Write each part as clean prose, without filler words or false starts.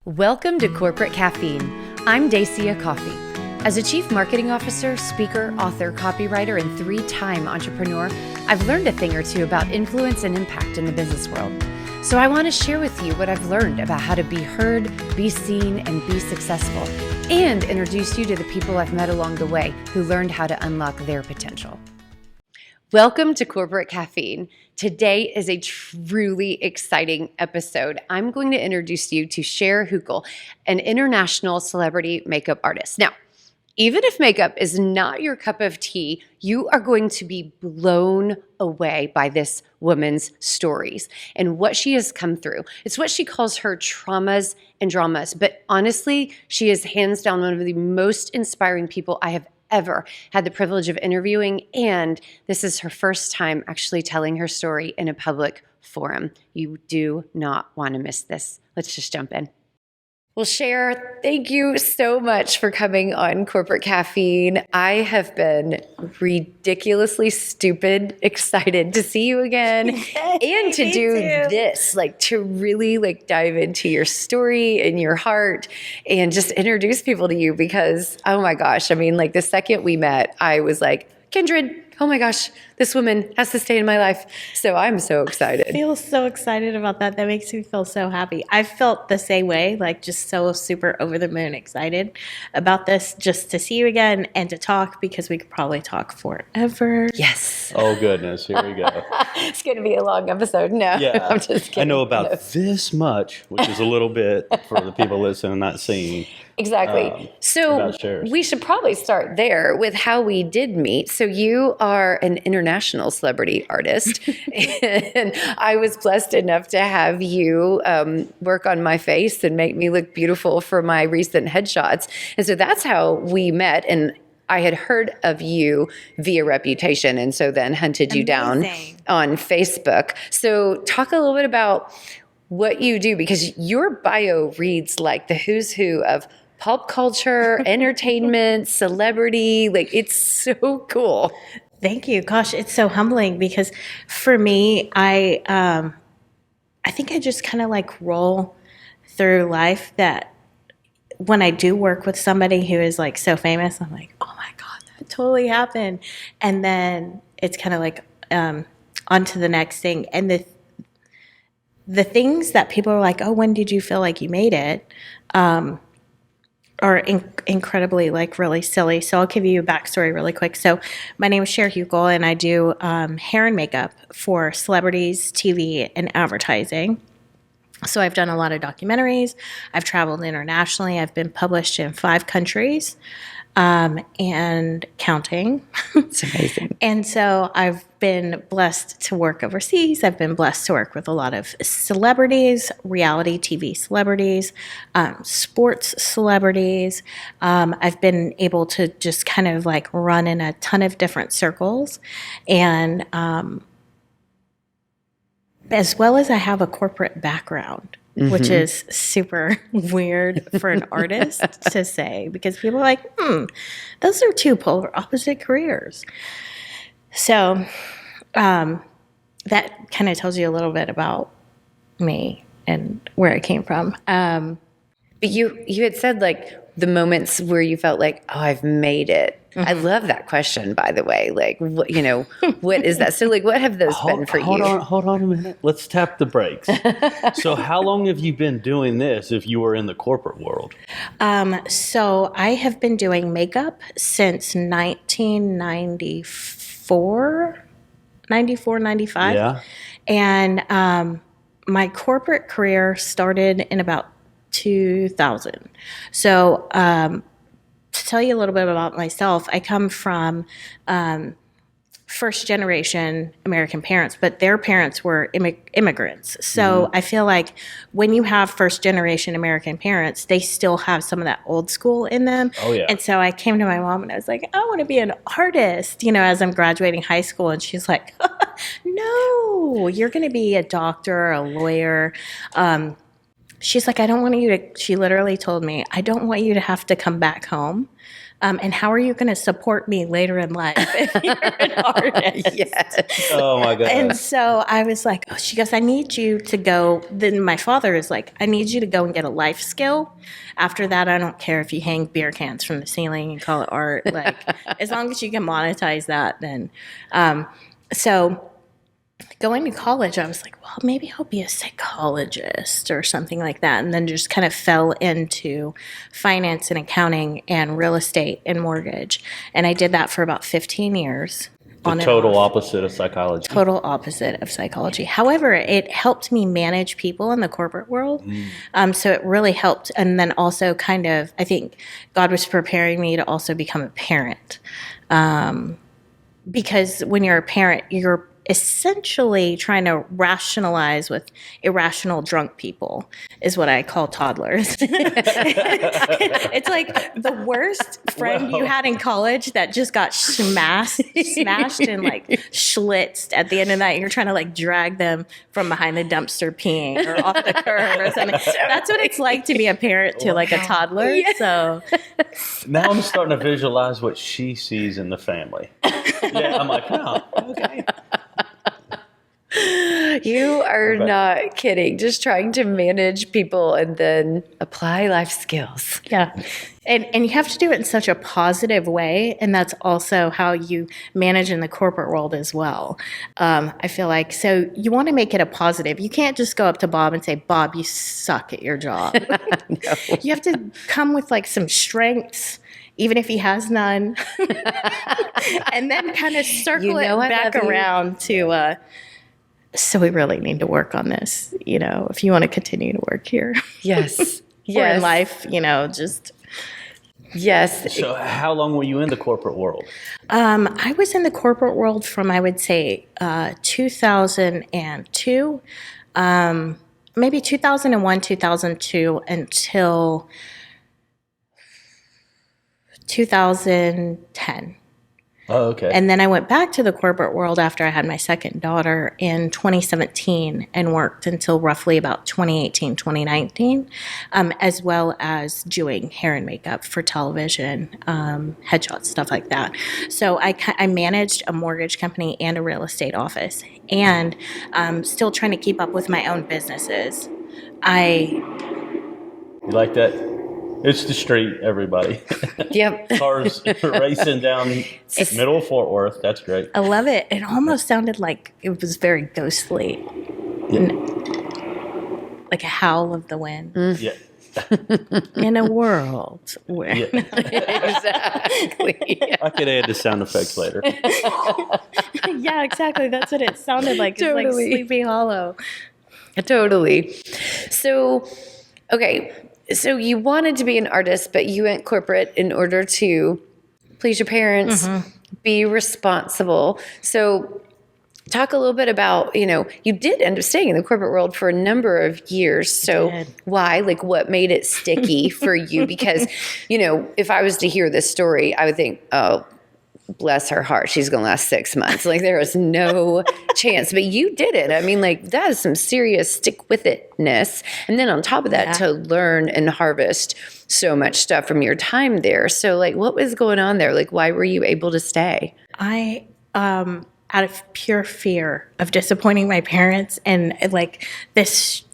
Welcome to Corporate Caffeine. I'm Dacia Coffee. As a chief marketing officer, speaker, author, copywriter, and three-time entrepreneur, I've learned a thing or two about influence and impact in the business world. So I want to share with you what I've learned about how to be heard, be seen, and be successful, and introduce you to the people I've met along the way who learned how to unlock their potential. Welcome to Corporate Caffeine. Today is a truly exciting episode. I'm going to introduce you to Cher Hukill, an international celebrity makeup artist. Now, even if makeup is not your cup of tea, you are going to be blown away by this woman's stories and what she has come through. It's what she calls her traumas and dramas. But honestly, she is hands down one of the most inspiring people I have ever had the privilege of interviewing, and this is her first time actually telling her story in a public forum. You do not want to miss this. Let's just jump in. Well, Cher, thank you so much for coming on Corporate Caffeine. I have been ridiculously stupid excited to see you again and to do this, to really dive into your story and your heart and just introduce people to you because, oh my gosh, the second we met, I was like, kindred. Oh my gosh, this woman has to stay in my life. So I'm so excited. I feel so excited about that. That makes me feel so happy. I felt the same way, just so super over the moon excited about this, just to see you again and to talk because we could probably talk forever. Yes. Oh goodness, here we go. It's going to be a long episode. No, Yeah, I'm just kidding. I know about this much, which is a little bit for the people listening, not seeing. Exactly. So we should probably start there with how we did meet. So you are an international celebrity artist, and I was blessed enough to have you work on my face and make me look beautiful for my recent headshots. And so that's how we met. And I had heard of you via reputation, and so then hunted you down on Facebook. So talk a little bit about what you do, because your bio reads like the who's who of pulp culture, entertainment, celebrity. It's so cool. Thank you. Gosh, it's so humbling because for me, I think I just kind of roll through life that when I do work with somebody who is so famous, I'm like, oh my God, that totally happened. And then it's kind of on to the next thing. And the things that people are like, oh, when did you feel like you made it? Are incredibly really silly. So I'll give you a backstory really quick. So my name is Cher Hukill, and I do hair and makeup for celebrities, TV, and advertising. So I've done a lot of documentaries. I've traveled internationally. I've been published in 5 countries and counting. It's amazing. And so I've been blessed to work overseas. I've been blessed to work with a lot of celebrities, reality TV celebrities, sports celebrities. I've been able to just kind of run in a ton of different circles. And as well as I have a corporate background, which is super weird for an artist to say, because people are like, those are 2 polar opposite careers. So that kind of tells you a little bit about me and where I came from. But you had said the moments where you felt like, oh, I've made it. Mm-hmm. I love that question, by the way. What is that? So what have those been for you? Hold on a minute. Let's tap the brakes. So how long have you been doing this if you were in the corporate world? So I have been doing makeup since 1994, 95. Yeah. And my corporate career started in about 2000. So to tell you a little bit about myself, I come from first generation American parents, but their parents were immigrants. So I feel like when you have first generation American parents, they still have some of that old school in them. Oh, yeah. And so I came to my mom and I was like, I want to be an artist, as I'm graduating high school. And she's like, no, you're going to be a doctor, a lawyer. she's like, she literally told me, I don't want you to have to come back home. And how are you going to support me later in life if you're an artist? Yes. Oh my God. And so I was like, oh, she goes, I need you to go. Then my father is like, I need you to go and get a life skill. After that, I don't care if you hang beer cans from the ceiling and call it art. Like, as long as you can monetize that, then. So going to college, I was like, well, maybe I'll be a psychologist or something like that. And then just kind of fell into finance and accounting and real estate and mortgage. And I did that for about 15 years. The total opposite of psychology. Total opposite of psychology. However, it helped me manage people in the corporate world. So it really helped. And then also kind of, I think God was preparing me to also become a parent. Because when you're a parent, you're essentially trying to rationalize with irrational drunk people is what I call toddlers. It's like the worst friend you had in college that just got smashed and like schlitzed at the end of the night. You're trying to like drag them from behind the dumpster peeing or off the curb or something. That's what it's like to be a parent to like a toddler. Yeah. So now I'm starting to visualize what she sees in the family. Yeah, I'm like, oh, okay. You are not kidding. Just trying to manage people and then apply life skills. Yeah. And you have to do it in such a positive way. And that's also how you manage in the corporate world as well. I feel like, so you want to make it a positive. You can't just go up to Bob and say, Bob, you suck at your job. No. You have to come with like some strengths, even if he has none. And then kind of circle it back around to, so we really need to work on this, if you want to continue to work here. Yes. Or in life, just. Yes. So how long were you in the corporate world? I was in the corporate world from, I would say, 2002, maybe 2001, 2002 until 2010. Oh, okay. And then I went back to the corporate world after I had my second daughter in 2017 and worked until roughly about 2018, 2019, as well as doing hair and makeup for television, headshots, stuff like that. So I managed a mortgage company and a real estate office, and still trying to keep up with my own businesses. You like that? It's the street, everybody. Yep. Cars racing down middle of Fort Worth. That's great. I love it. It almost sounded like it was very ghostly. Yeah. Like a howl of the wind. Yeah. In a world where... Yeah. Exactly. I could add the sound effects later. Yeah, exactly. That's what it sounded like. Totally. It's like Sleepy Hollow. Totally. So, okay. So you wanted to be an artist, but you went corporate in order to please your parents, be responsible. So talk a little bit about, you did end up staying in the corporate world for a number of years. So why? Like, what made it sticky for you? Because, if I was to hear this story, I would think, oh, bless her heart, she's going to last 6 months. Like, there is no chance. But you did it. I mean, like, that is some serious stick-with-itness. And then on top of that, to learn and harvest so much stuff from your time there. So, like, what was going on there? Like, why were you able to stay? I, out of pure fear of disappointing my parents and, like, this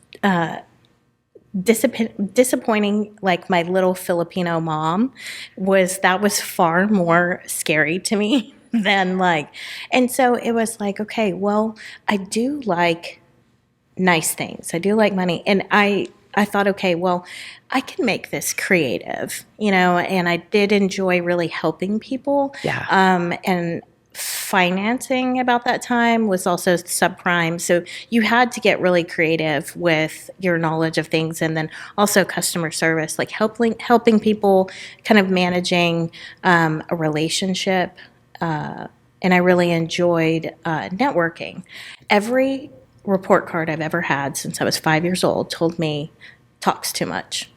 disappointing like my little Filipino mom was far more scary to me than and so it was like, okay, well, I do like nice things. I do like money. And I thought, okay, well, I can make this creative, and I did enjoy really helping people. Yeah. And financing about that time was also subprime. So you had to get really creative with your knowledge of things, and then also customer service, like helping people, kind of managing a relationship. And I really enjoyed networking. Every report card I've ever had since I was 5 years old told me talks too much.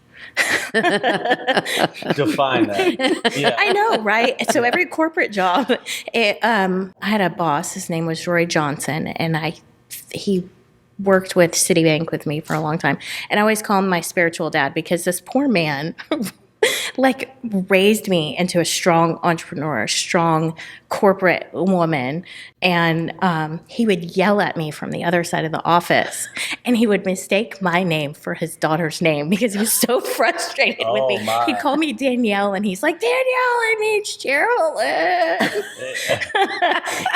Define that. Yeah. I know, right? So every corporate job, I had a boss. His name was Roy Johnson, and he worked with Citibank with me for a long time. And I always call him my spiritual dad because this poor man like raised me into a strong entrepreneur, strong corporate woman. And he would yell at me from the other side of the office, and he would mistake my name for his daughter's name because he was so frustrated with me. My. He'd call me Danielle, and he's like, Danielle, I need Cheryl.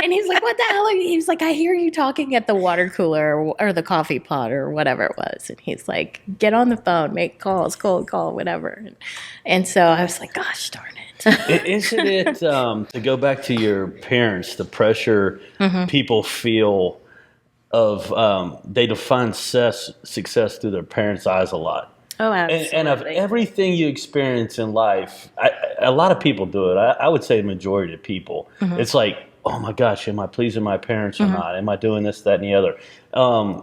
And he's like, what the hell are you? He was like, I hear you talking at the water cooler or the coffee pot or whatever it was. And he's like, get on the phone, make calls, cold call, whatever. And so I was like, gosh darn it. Isn't it, to go back to your parents, the pressure people feel of, they define success through their parents' eyes a lot. Oh, absolutely. And of everything you experience in life, a lot of people do it. I would say the majority of people. It's like, oh my gosh, am I pleasing my parents or not? Am I doing this, that, and the other?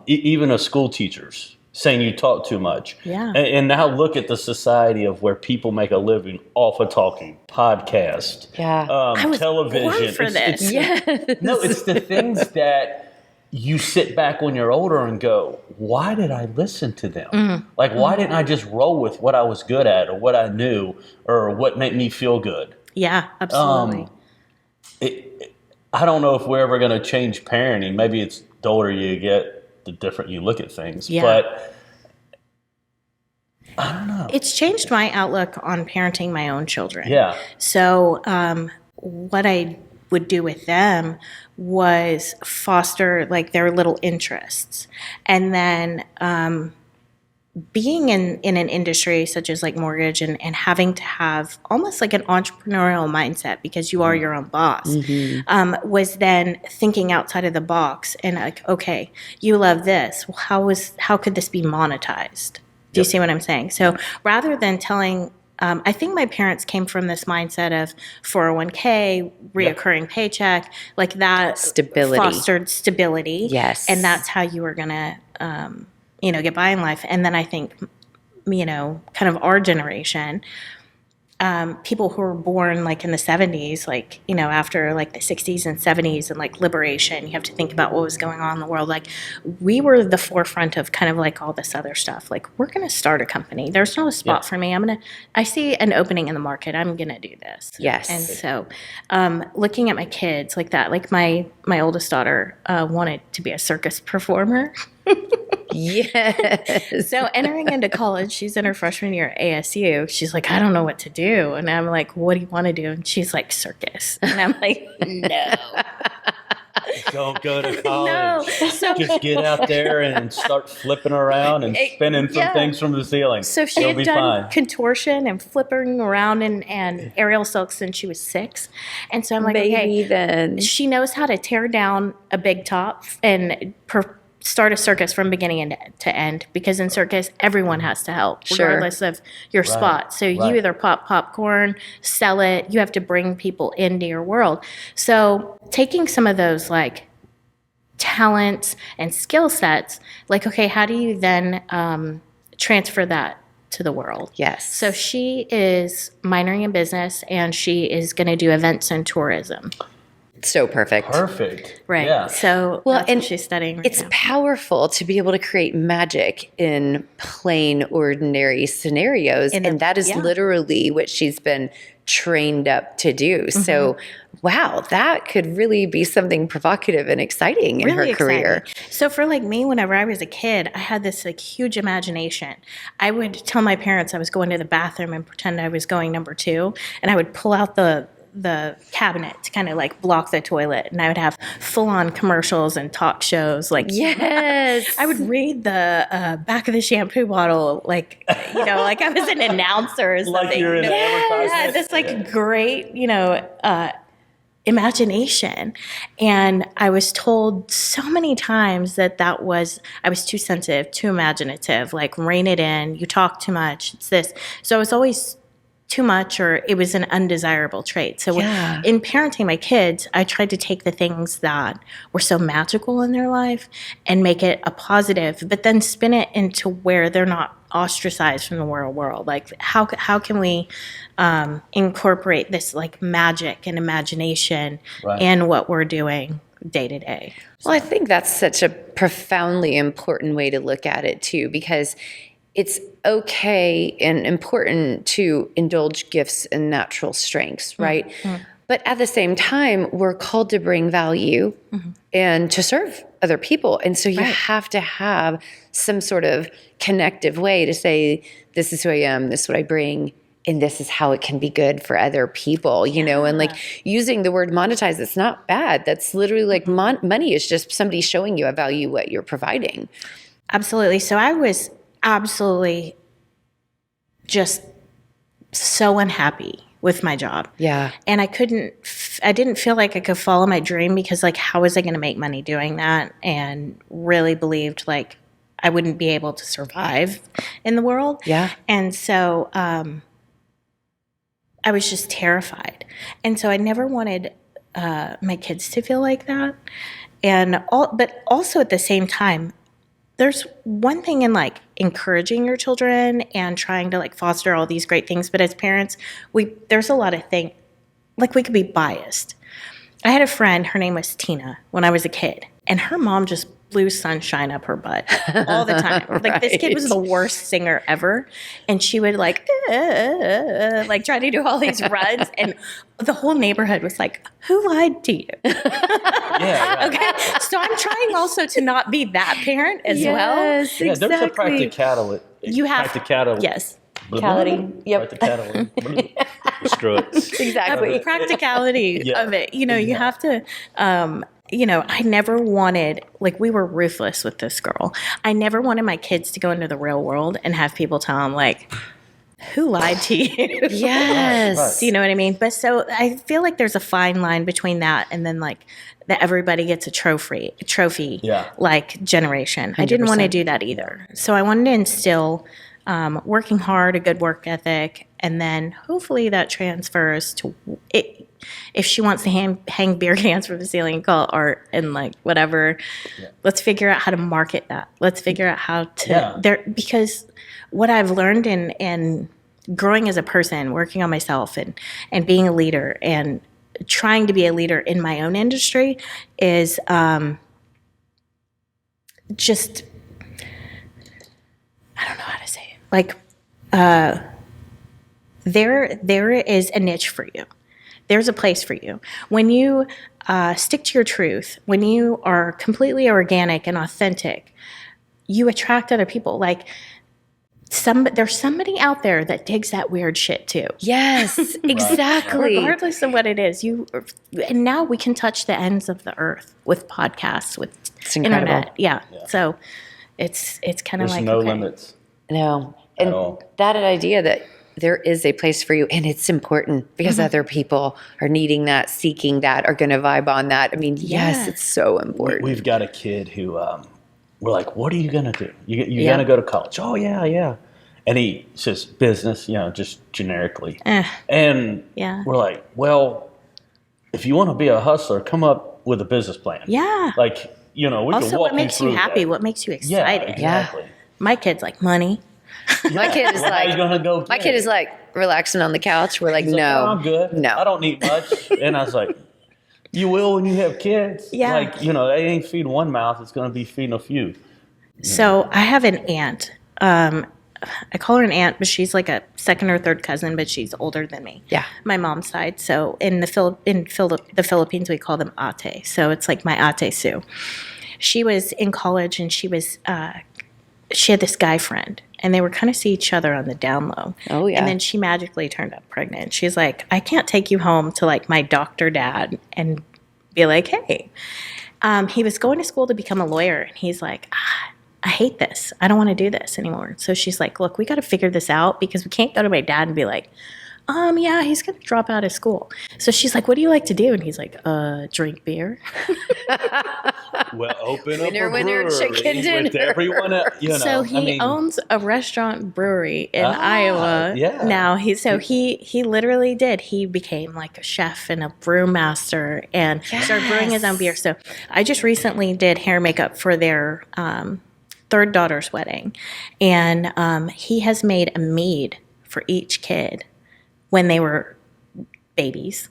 Even as school teachers saying you talk too much. Yeah. And now look at the society of where people make a living off of talking, podcast, I was television. born for this. No, it's the things that you sit back when you're older and go, why did I listen to them? Like, why didn't I just roll with what I was good at or what I knew or what made me feel good? Yeah, absolutely. I don't know if we're ever going to change parenting. Maybe it's the older you get, the different you look at things. Yeah. But I don't know. It's changed my outlook on parenting my own children. Yeah. So what I would do with them was foster like their little interests. And then being in an industry such as like mortgage and having to have almost like an entrepreneurial mindset because you are your own boss, was then thinking outside of the box and like, okay, you love this. Well, how could this be monetized? Do you see what I'm saying? So rather than telling, I think my parents came from this mindset of 401k, reoccurring paycheck, like that Stability. fostered stability. Yes. And that's how you were going to, get by in life. And then I think, kind of our generation, people who were born like in the 70s, like, after like the 60s and 70s and like liberation, you have to think about what was going on in the world. Like we were the forefront of kind of like all this other stuff. Like we're going to start a company. There's no spot for me. I see an opening in the market. I'm going to do this. Yes. And so looking at my kids like that, like my oldest daughter wanted to be a circus performer. Yes. So entering into college, she's in her freshman year at ASU. She's like, I don't know what to do. And I'm like, what do you want to do? And she's like, circus. And I'm like, no. Don't go to college. No. So, just get out there and start flipping around and spinning some things from the ceiling. So she It'll had done contortion and flipping around and aerial silk since she was 6. And so I'm like, Maybe okay, then. she knows how to tear down a big top and start a circus from beginning to end, because in circus everyone has to help regardless of your spot. So you either pop popcorn, sell it, you have to bring people into your world. So taking some of those like talents and skill sets, like, okay, how do you then transfer that to the world? Yes. So she is minoring in business and she is going to do events and tourism. So perfect. Perfect. Right. Yeah. So that's what she's studying right it's now. powerful to be able to create magic in plain, ordinary scenarios. And that is literally what she's been trained up to do. So, wow, that could really be something provocative and exciting in her career. So for like me, whenever I was a kid, I had this like huge imagination. I would tell my parents I was going to the bathroom and pretend I was going number 2. And I would pull out the cabinet to kind of like block the toilet, and I would have full-on commercials and talk shows. Like, yes, I would read the back of the shampoo bottle, like, like I was an announcer or something. Like you're in an advertisement. Yeah, this like great, imagination. And I was told so many times that I was too sensitive, too imaginative, like rein it in, you talk too much, it's this. So I was always too much, or it was an undesirable trait. So in parenting my kids, I tried to take the things that were so magical in their life and make it a positive, but then spin it into where they're not ostracized from the real world. Like how can we incorporate this like magic and imagination in what we're doing day to day. Well, I think that's such a profoundly important way to look at it too, because it's okay and important to indulge gifts and natural strengths, right? Mm-hmm. But at the same time, we're called to bring value and to serve other people. And so you have to have some sort of connective way to say, this is who I am, this is what I bring, and this is how it can be good for other people, you know, and like using the word monetize, it's not bad. That's literally like money is just somebody showing you a value what you're providing. Absolutely. So I was absolutely just so unhappy with my job. Yeah. And I didn't feel like I could follow my dream because like, how was I going to make money doing that? And really believed like I wouldn't be able to survive in the world. Yeah. And so, I was just terrified. And so I never wanted my kids to feel like that. But also at the same time, there's one thing in like encouraging your children and trying to like foster all these great things. But as parents, there's a lot of things, like we could be biased. I had a friend, her name was Tina, when I was a kid. And her mom just blew sunshine up her butt all the time. Like this kid was the worst singer ever. And she would like try to do all these runs. And the whole neighborhood was like, who lied to you? Yeah. Okay. So I'm trying also to not be that parent as well. Yes, Yeah, exactly. there's a practicality. You have practicality. Yes. Yep. Practicality. Screw it. Exactly. Practicality of it. You know, you have to I never wanted, like we were ruthless with this girl. I never wanted my kids to go into the real world and have people tell them like, who lied to you? Yes. Right. You know what I mean? But so I feel like there's a fine line between that and then like that everybody gets a trophy like generation. 100%. I didn't want to do that either. So I wanted to instill working hard, a good work ethic, and then hopefully that transfers to it. If she wants to hang beer cans from the ceiling and call it art and like whatever, let's figure out how to market that. Let's figure out how to because what I've learned in growing as a person, working on myself and being a leader and trying to be a leader in my own industry is just, I don't know how to say it. Like, there is a niche for you. There's a place for you. When you stick to your truth, when you are completely organic and authentic, you attract other people. Like there's somebody out there that digs that weird shit too. Yes, exactly. Regardless of what it is, and now we can touch the ends of the earth with podcasts, with internet. Yeah. So it's kind of like no limits. No, and that idea that there is a place for you, and it's important because other people are needing that, seeking that, are going to vibe on that. I mean, yes, it's so important. We've got a kid who we're like, what are you going to do? You're going to go to college. Oh, yeah. And he says business, just generically. And we're like, well, if you want to be a hustler, come up with a business plan. Yeah. Like, we can walk you through what makes you happy? that. What makes you excited? Yeah, exactly. My kid's like, money. My kid is how you gonna go my kid is like relaxing on the couch. We're like, no, I'm good. No, I don't need much. And I was like, you will when you have kids. Yeah. Like, they ain't feeding one mouth. It's going to be feeding a few. So I have an aunt. I call her an aunt, but she's like a second or third cousin, but she's older than me. Yeah. My mom's side. So in the Philippines, we call them ate. So it's like my ate Sue. She was in college and she had this guy friend. And they were kind of see each other on the down low. Oh, yeah. And then she magically turned up pregnant. She's like, I can't take you home to like my doctor dad and be like, hey. He was going to school to become a lawyer. And he's like, I hate this. I don't want to do this anymore. So she's like, look, we got to figure this out because we can't go to my dad and be like, yeah, he's going to drop out of school. So she's like, what do you like to do? And he's like, drink beer. Well, open up Winner, a winner, brewery chicken dinner. with everyone else, So he owns a restaurant brewery in Iowa. Yeah. Now he literally did. He became like a chef and a brewmaster and started brewing his own beer. So I just recently did hair and makeup for their third daughter's wedding. And he has made a mead for each kid when they were babies,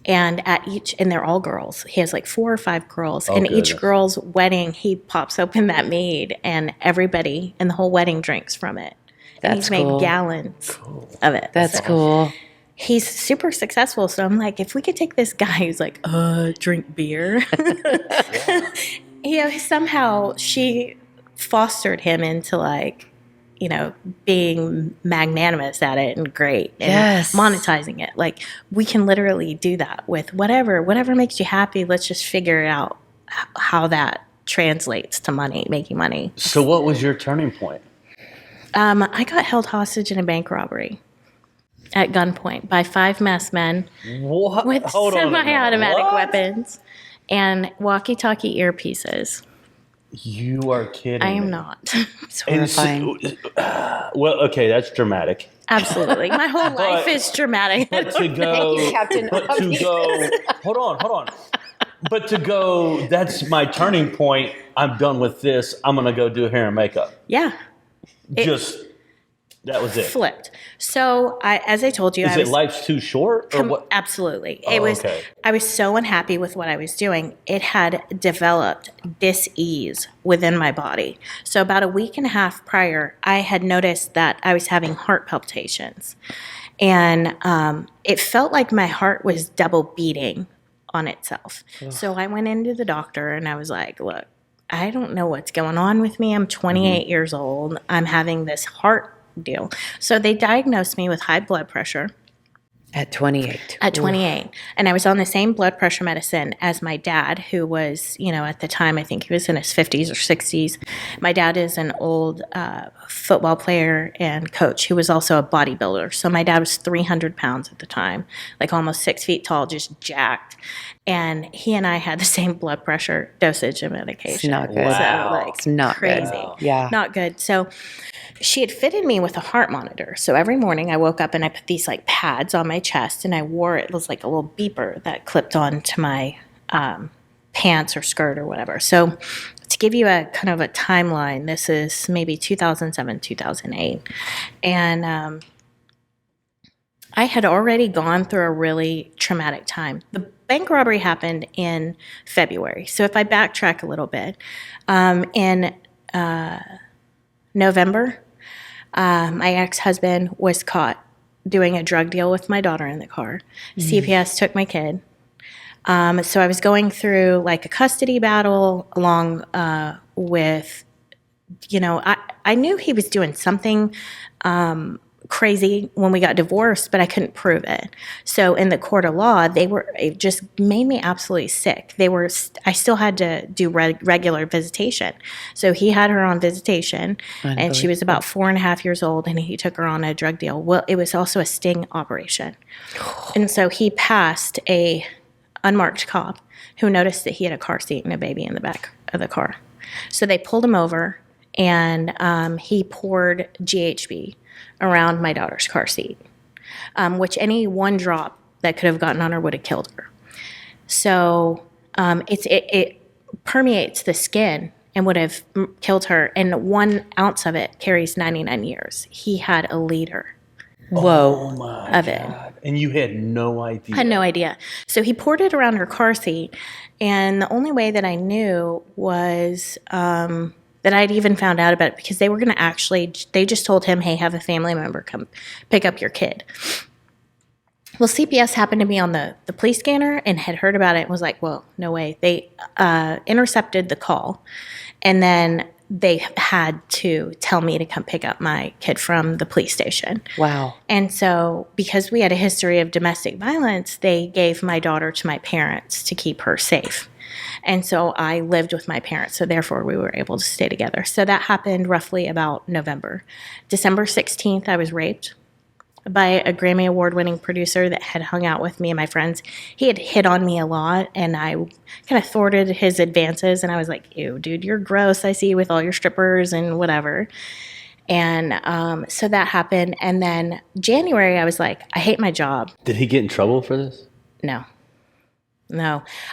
and and they're all girls. He has like 4 or 5 girls, and goodness. each girl's wedding, he pops open that mead, and everybody in the whole wedding drinks from it. And That's he's cool. made gallons of it. That's So cool. he's super successful. So I'm like, if we could take this guy who's like, drink beer. Somehow she fostered him into like, being magnanimous at it and great and Yes. monetizing it. Like, we can literally do that with whatever makes you happy. Let's just figure out how that translates to money, making money. So what was your turning point? I got held hostage in a bank robbery at gunpoint by 5 masked men What? with Hold on a minute. semi-automatic What? weapons and walkie-talkie earpieces. You are kidding I am me. not. It's And horrifying. well, okay, that's dramatic. Absolutely. My whole life is dramatic. But to go, you, Captain but to Obvious. go, hold on. But to go, that's my turning point. I'm done with this. I'm gonna go do hair and makeup. Yeah. That was it. Flipped. So as I told you, Is it life's too short or what? Absolutely. Oh, It was. okay. I was so unhappy with what I was doing. It had developed dis-ease within my body. So about a week and a half prior, I had noticed that I was having heart palpitations, and it felt like my heart was double beating on itself. So I went into the doctor and I was like, "Look, I don't know what's going on with me. I'm 28 years old. I'm having this heart deal." So they diagnosed me with high blood pressure At 28. at 28. And I was on the same blood pressure medicine as my dad, who was, at the time, I think he was in his 50s or 60s. My dad is an old football player and coach who was also a bodybuilder. So my dad was 300 pounds at the time, like almost 6 feet tall, just jacked. And he and I had the same blood pressure dosage of medication. It's not good. Wow. So, like, It's not good. crazy. Yeah. Not good. So she had fitted me with a heart monitor. So every morning I woke up and I put these like pads on my chest and I wore it was like a little beeper that clipped onto my pants or skirt or whatever. So to give you a kind of a timeline, this is maybe 2007, 2008. And I had already gone through a really traumatic time. The bank robbery happened in February. So if I backtrack a little bit, in November, my ex-husband was caught doing a drug deal with my daughter in the car. CPS took my kid. So I was going through like a custody battle along with, I knew he was doing something crazy when we got divorced, but I couldn't prove it. So in the court of law, it just made me absolutely sick. I still had to do regular visitation. So he had her on visitation and she was about 4.5 years old and he took her on a drug deal. Well, it was also a sting operation. And so he passed a unmarked cop who noticed that he had a car seat and a baby in the back of the car. So they pulled him over and he poured GHB around my daughter's car seat, which any one drop that could have gotten on her would have killed her. So it permeates the skin and would have killed her, and 1 ounce of it carries 99 years. He had a liter Whoa. My of it. God. And you had no idea. I had no idea. So he poured it around her car seat, and the only way that I knew was that I'd even found out about it because they were going to they just told him, hey, have a family member come pick up your kid. Well, CPS happened to be on the police scanner and had heard about it and was like, well, no way. They intercepted the call, and then they had to tell me to come pick up my kid from the police station. Wow. And so because we had a history of domestic violence, they gave my daughter to my parents to keep her safe. And so I lived with my parents, so therefore we were able to stay together. So that happened roughly about November. December 16th, I was raped by a Grammy Award-winning producer that had hung out with me and my friends. He had hit on me a lot, and I kind of thwarted his advances, and I was like, ew, dude, you're gross. I see you with all your strippers and whatever. And so that happened. And then January, I was like, I hate my job. Did he get in trouble for this? No.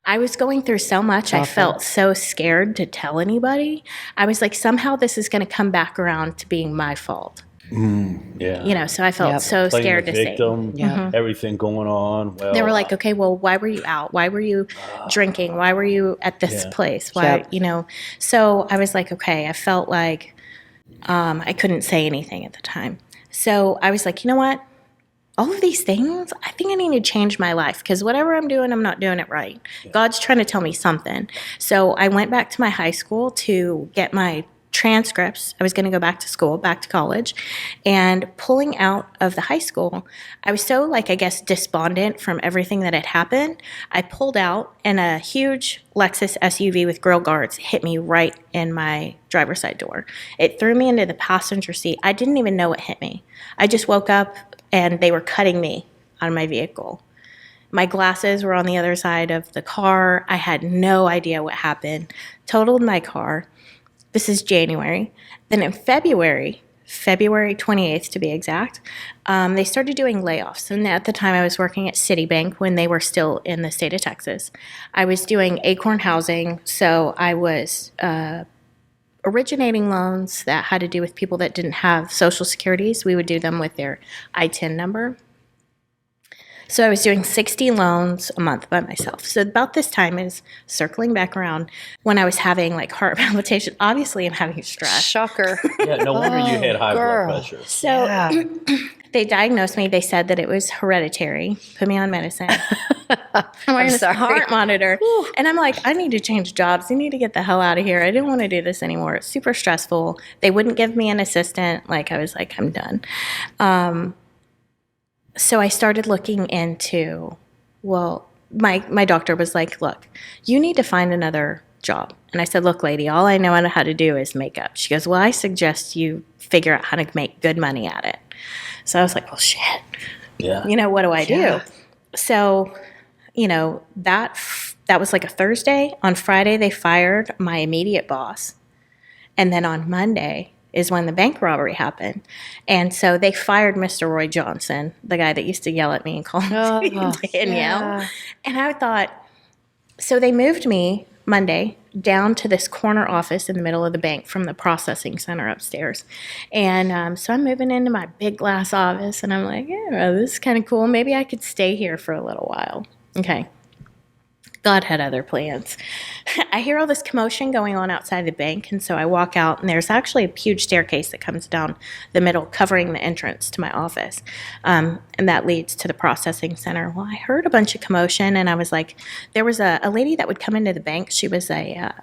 I was going through so much. I felt so scared to tell anybody. I was like, somehow this is going to come back around to being my fault. Yeah. So I felt so Playing scared the to say. victim, everything going on. Well, They were like, okay, well, why were you out? Why were you drinking? Why were you at this place? Why, So I was like, okay, I felt like I couldn't say anything at the time. So I was like, you know what? All of these things, I think I need to change my life because whatever I'm doing, I'm not doing it right. God's trying to tell me something. So I went back to my high school to get my transcripts. I was going to go back to school, back to college. And pulling out of the high school, I was so, I guess, despondent from everything that had happened. I pulled out, and a huge Lexus SUV with grill guards hit me right in my driver's side door. It threw me into the passenger seat. I didn't even know it hit me. I just woke up, and they were cutting me out of my vehicle. My glasses were on the other side of the car. I had no idea what happened. Totaled my car. This is January. Then in February 28th to be exact, they started doing layoffs. And at the time I was working at Citibank when they were still in the state of Texas. I was doing Acorn Housing, so I was originating loans that had to do with people that didn't have social securities. We would do them with their ITIN number. So I was doing 60 loans a month by myself. So about this time is circling back around when I was having heart palpitations. Obviously, I'm having stress. Shocker. Yeah, no wonder you had high blood pressure. So they diagnosed me. They said that it was hereditary. Put me on medicine. I'm wearing this heart monitor. And I'm like, I need to change jobs. I need to get the hell out of here. I didn't want to do this anymore. It's super stressful. They wouldn't give me an assistant. I was like, I'm done. So I started looking into, my doctor was like, look, you need to find another job. And I said, look, lady, all I know how to do is makeup. She goes, well, I suggest you figure out how to make good money at it. So I was like, well, shit. Yeah. What do I do? So, that was a Thursday. On Friday, they fired my immediate boss. And then on Monday is when the bank robbery happened. And so they fired Mr. Roy Johnson, the guy that used to yell at me and call me Danielle. And I thought, so they moved me Monday down to this corner office in the middle of the bank from the processing center upstairs. And so I'm moving into my big glass office, and I'm like, yeah, this is kind of cool. Maybe I could stay here for a little while. Okay. God had other plans. I hear all this commotion going on outside the bank, and so I walk out, and there's actually a huge staircase that comes down the middle, covering the entrance to my office, and that leads to the processing center. Well, I heard a bunch of commotion, and I was like, there was a lady that would come into the bank. She was a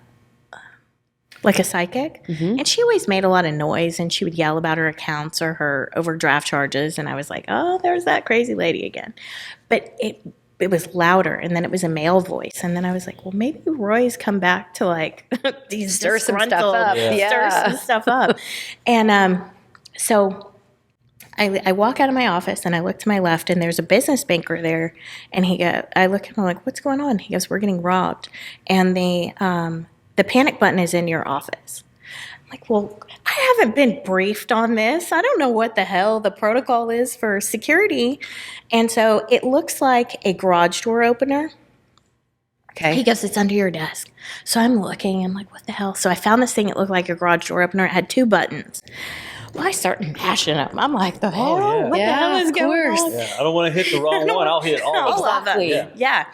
psychic, and she always made a lot of noise, and she would yell about her accounts or her overdraft charges, and I was like, oh, there's that crazy lady again. But it was louder, and then it was a male voice, and then I was like, well, maybe Roy's come back to these Stir some stuff up. Stir some stuff up. And so I walk out of my office, and I look to my left, and there's a business banker there, and I look at him, I'm like, what's going on? He goes, we're getting robbed, and the panic button is in your office. I'm like, well, I haven't been briefed on this. I don't know what the hell the protocol is for security. And so it looks like a garage door opener. Okay. He goes, it's under your desk. So I'm looking, I'm like, what the hell? So I found this thing that looked like a garage door opener. It had 2 buttons. Well, I start mashing them. I'm like, the hell? yeah. What the hell is going on? Yeah, I don't want to hit the wrong one. I'll hit all of them. Exactly. Yeah.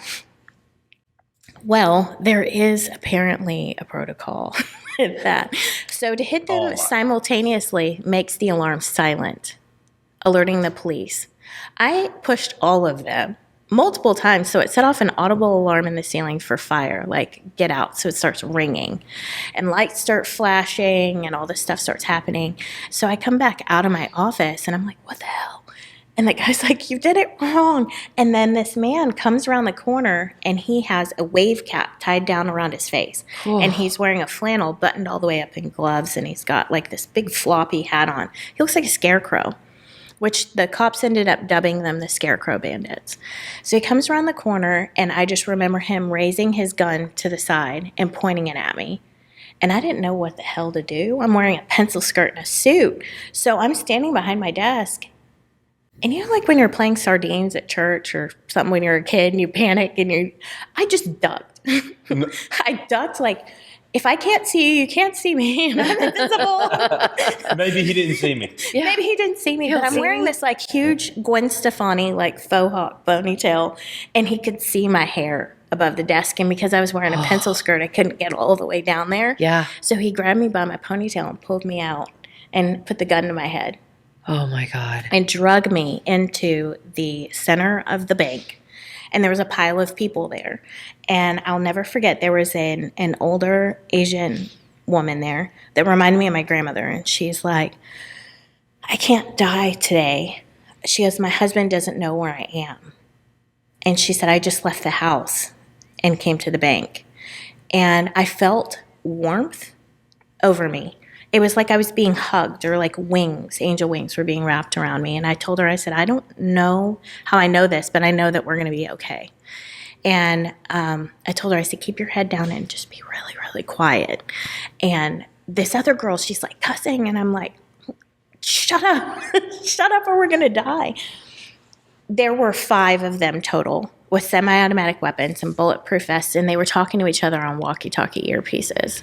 Well, there is apparently a protocol with that. So to hit them simultaneously makes the alarm silent, alerting the police. I pushed all of them multiple times, so it set off an audible alarm in the ceiling for fire, get out. So it starts ringing, and lights start flashing, and all this stuff starts happening. So I come back out of my office, and I'm like, what the hell? And the guy's like, you did it wrong. And then this man comes around the corner, and he has a wave cap tied down around his face. And he's wearing a flannel buttoned all the way up in gloves, and he's got this big floppy hat on. He looks like a scarecrow, which the cops ended up dubbing them the Scarecrow Bandits. So he comes around the corner, and I just remember him raising his gun to the side and pointing it at me. And I didn't know what the hell to do. I'm wearing a pencil skirt and a suit. So I'm standing behind my desk. And when you're playing sardines at church or something when you're a kid and you panic I just ducked. I ducked if I can't see you, you can't see me. And I'm invisible. Maybe he didn't see me. Yeah. Maybe he didn't see me, He'll but I'm see wearing me. this like huge Gwen Stefani like faux hawk ponytail, and he could see my hair above the desk. And because I was wearing a pencil skirt, I couldn't get all the way down there. Yeah. So he grabbed me by my ponytail and pulled me out and put the gun to my head Oh my God. and drug me into the center of the bank. And there was a pile of people there. And I'll never forget, there was an older Asian woman there that reminded me of my grandmother. And she's like, I can't die today. She goes, my husband doesn't know where I am. And she said, I just left the house and came to the bank. And I felt warmth over me. It was like I was being hugged, or like wings, angel wings were being wrapped around me. And I told her, I said, I don't know how I know this, but I know that we're going to be okay. And I told her, I said, keep your head down and just be really, really quiet. And this other girl, she's like cussing. And I'm like, shut up, shut up or we're going to die. There were 5 of them total with semi-automatic weapons and bulletproof vests. And they were talking to each other on walkie-talkie earpieces.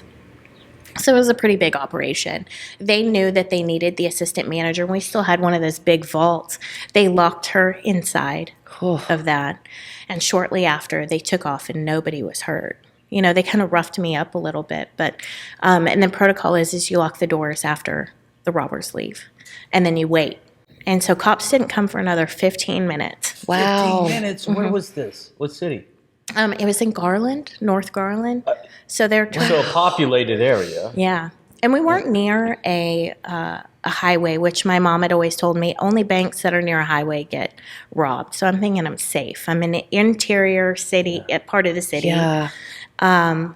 So it was a pretty big operation. They knew that they needed the assistant manager. We still had one of those big vaults. They locked her inside of that. And shortly after, they took off and nobody was hurt. You know, they kind of roughed me up a little bit. But and then protocol is you lock the doors after the robbers leave. And then you wait. And so cops didn't come for another 15 minutes. Wow. 15 minutes? Where was this? What city? It was in Garland, North Garland. So they're So a populated area. Yeah. And we weren't near a highway, which my mom had always told me only banks that are near a highway get robbed. So I'm thinking I'm safe. I'm in an interior city, part of the city. Yeah. I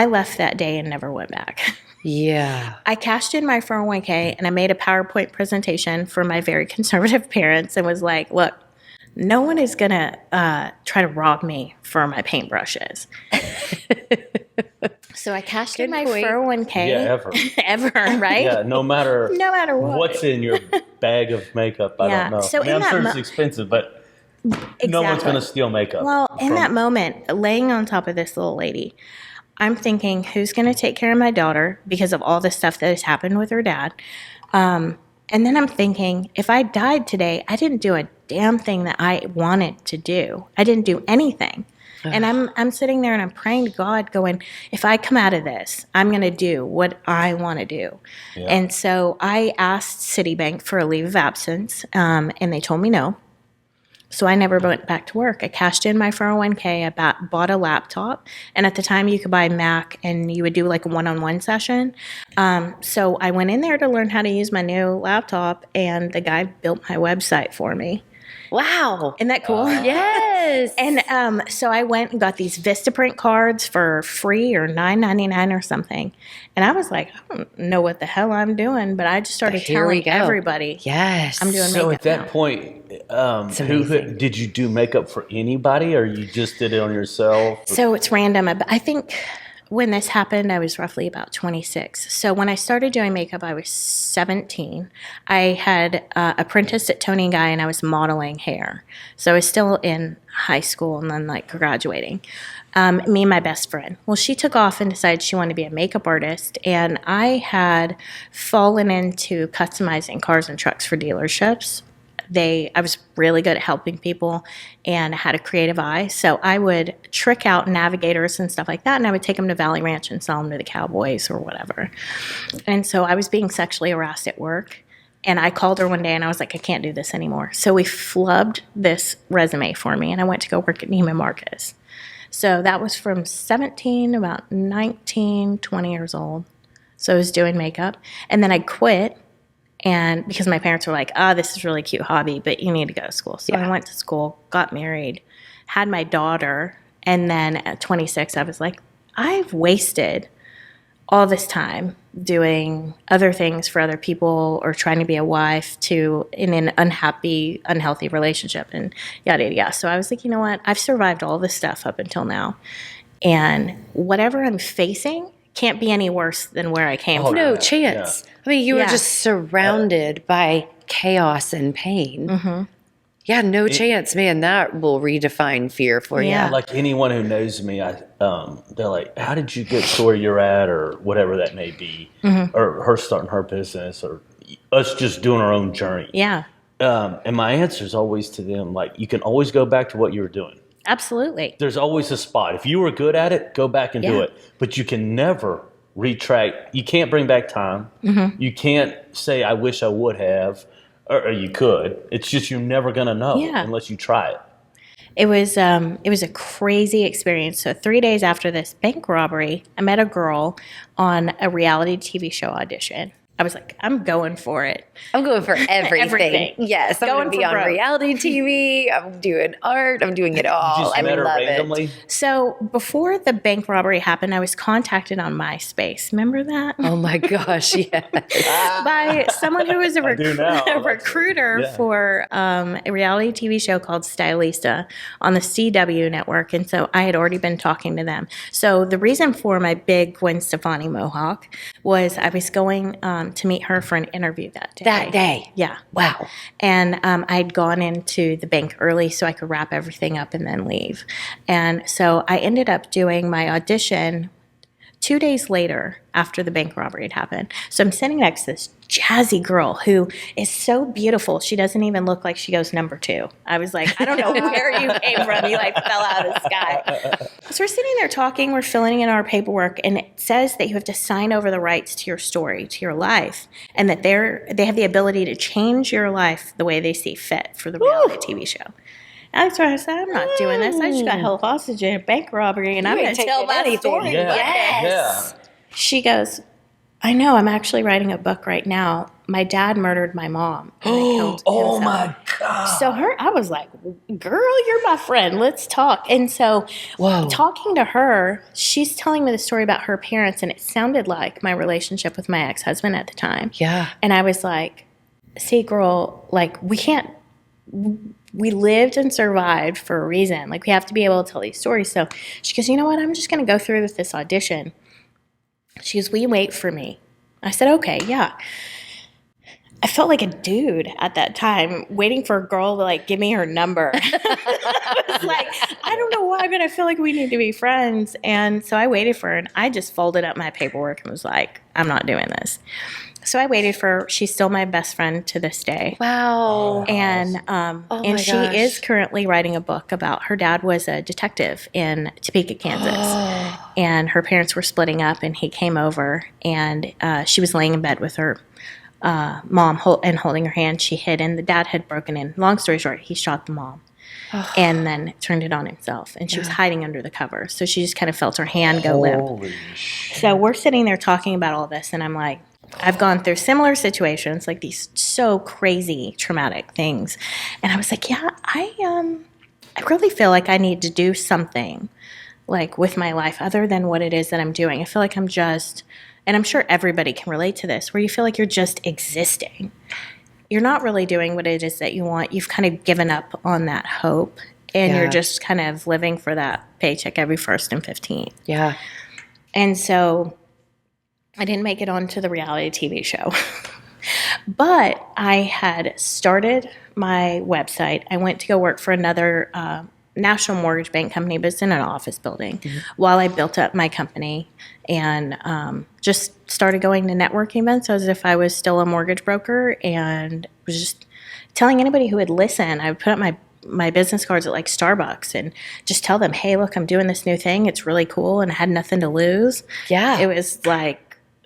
left that day and never went back. Yeah. I cashed in my 401k and I made a PowerPoint presentation for my very conservative parents and was like, look, no one is going to try to rob me for my paintbrushes. So I cashed in my point. 401k. Yeah, ever. Ever, right? Yeah, no matter what. what's in your bag of makeup, I Yeah, don't know. so I mean, in I'm sure that it's expensive, but no one's going to steal makeup. Well, in that moment, laying on top of this little lady, I'm thinking, who's going to take care of my daughter because of all the stuff that has happened with her dad? And then I'm thinking, if I died today, I didn't do a damn thing that I wanted to do. I didn't do anything. And I'm sitting there and I'm praying to God going, if I come out of this, I'm going to do what I want to do. Yeah. And so I asked Citibank for a leave of absence, and they told me no. So I never went back to work. I cashed in my 401k, I bought a laptop, and at the time you could buy Mac and you would do like a one-on-one session. So I went in there to learn how to use my new laptop, and the guy built my website for me. Wow. Isn't that cool? Yes. And so I went and got these Vistaprint cards for free or $9.99 or something. And I was like, I don't know what the hell I'm doing, but I just started telling everybody, yes, I'm doing so makeup at that now. point, who did you do makeup for anybody, or you just did it on yourself? So it's random. I think when this happened, I was roughly about 26. So when I started doing makeup, I was 17. I had apprenticed at Tony & Guy, and I was modeling hair. So I was still in high school and then like graduating. Me and my best friend. Well, she took off and decided she wanted to be a makeup artist, and I had fallen into customizing cars and trucks for dealerships. I was really good at helping people and had a creative eye. So I would trick out navigators and stuff like that, and I would take them to Valley Ranch and sell them to the Cowboys or whatever. And so I was being sexually harassed at work, and I called her one day and I was like, I can't do this anymore. So we flubbed this resume for me, and I went to go work at Neiman Marcus. So that was from 17, about 19, 20 years old. So I was doing makeup, and then I quit. And because my parents were like, this is a really cute hobby, but you need to go to school. So I went to school, got married, had my daughter. And then at 26, I was like, I've wasted all this time doing other things for other people or trying to be a wife in an unhappy, unhealthy relationship and yada, yada, yada. So I was like, you know what? I've survived all this stuff up until now. And whatever I'm facing can't be any worse than where I came from. No chance. Yeah. I mean, you were just surrounded by chaos and pain. Mm-hmm. Yeah, no chance, man. That will redefine fear for you. Yeah. Like anyone who knows me, they're like, "How did you get to where you're at?" or whatever that may be, or her starting her business, or us just doing our own journey. Yeah. And my answer is always to them, like, you can always go back to what you were doing. Absolutely. There's always a spot. If you were good at it, go back and do Yeah. it. But you can never retract. You can't bring back time. You can't say, I wish I would have, or you could. It's just you're never going to know unless you try it. It was a crazy experience. So 3 days after this bank robbery, I met a girl on a reality TV show audition. I was like, I'm going for it. I'm going for everything. Everything. Yes, I'm going to be on reality TV. I'm doing art. I'm doing it all. You just I met her love randomly? it. So before the bank robbery happened, I was contacted on MySpace. Remember that? Oh my gosh, yes. By someone who was a, do now. a recruiter for a reality TV show called Stylista on the CW network. And so I had already been talking to them. So the reason for my big Gwen Stefani mohawk was I was going to meet her for an interview that day. That day. Yeah. Wow. And I'd gone into the bank early so I could wrap everything up and then leave. And so I ended up doing my audition 2 days later after the bank robbery had happened. So I'm sitting next to this jazzy girl who is so beautiful. She doesn't even look like she goes number 2. I was like, I don't know where you came from. You like fell out of the sky. So we're sitting there talking. We're filling in our paperwork. And it says that you have to sign over the rights to your story, to your life. And that they have the ability to change your life the way they see fit for the reality TV show. And so I said, I'm not doing this. I just got held hostage in a bank robbery, and I'm going to tell my story. Yeah. Yes. She goes, I know, I'm actually writing a book right now. My dad murdered my mom. And killed Oh himself. my God. So I was like, girl, you're my friend. Let's talk. And so talking to her, she's telling me the story about her parents, and it sounded like my relationship with my ex-husband at the time. Yeah. And I was like, see, girl, like we lived and survived for a reason. Like, we have to be able to tell these stories. So she goes, you know what? I'm just going to go through with this audition. She goes, will you wait for me? I said, okay, yeah. I felt like a dude at that time, waiting for a girl to like give me her number. I was like, I don't know why, but I feel like we need to be friends. And so I waited for her, and I just folded up my paperwork and was like, I'm not doing this. So I waited for her. She's still my best friend to this day. Wow. And and she is currently writing a book about her dad was a detective in Topeka, Kansas. And her parents were splitting up, and he came over, and she was laying in bed with her mom and holding her hand. She hid, and the dad had broken in. Long story short, he shot the mom and then turned it on himself. And she was hiding under the cover. So she just kind of felt her hand go limp. So we're sitting there talking about all this, and I'm like, I've gone through similar situations, like these so crazy traumatic things. And I was like, yeah, I really feel like I need to do something like with my life other than what it is that I'm doing. I feel like I'm just, and I'm sure everybody can relate to this, where you feel like you're just existing. You're not really doing what it is that you want. You've kind of given up on that hope, and you're just kind of living for that paycheck every 1st and 15th. Yeah. And so I didn't make it onto the reality TV show. But I had started my website. I went to go work for another national mortgage bank company, but it's in an office building, while I built up my company, and just started going to networking events as if I was still a mortgage broker, and was just telling anybody who would listen. I would put up my business cards at like Starbucks and just tell them, hey, look, I'm doing this new thing. It's really cool, and I had nothing to lose. Yeah. It was like,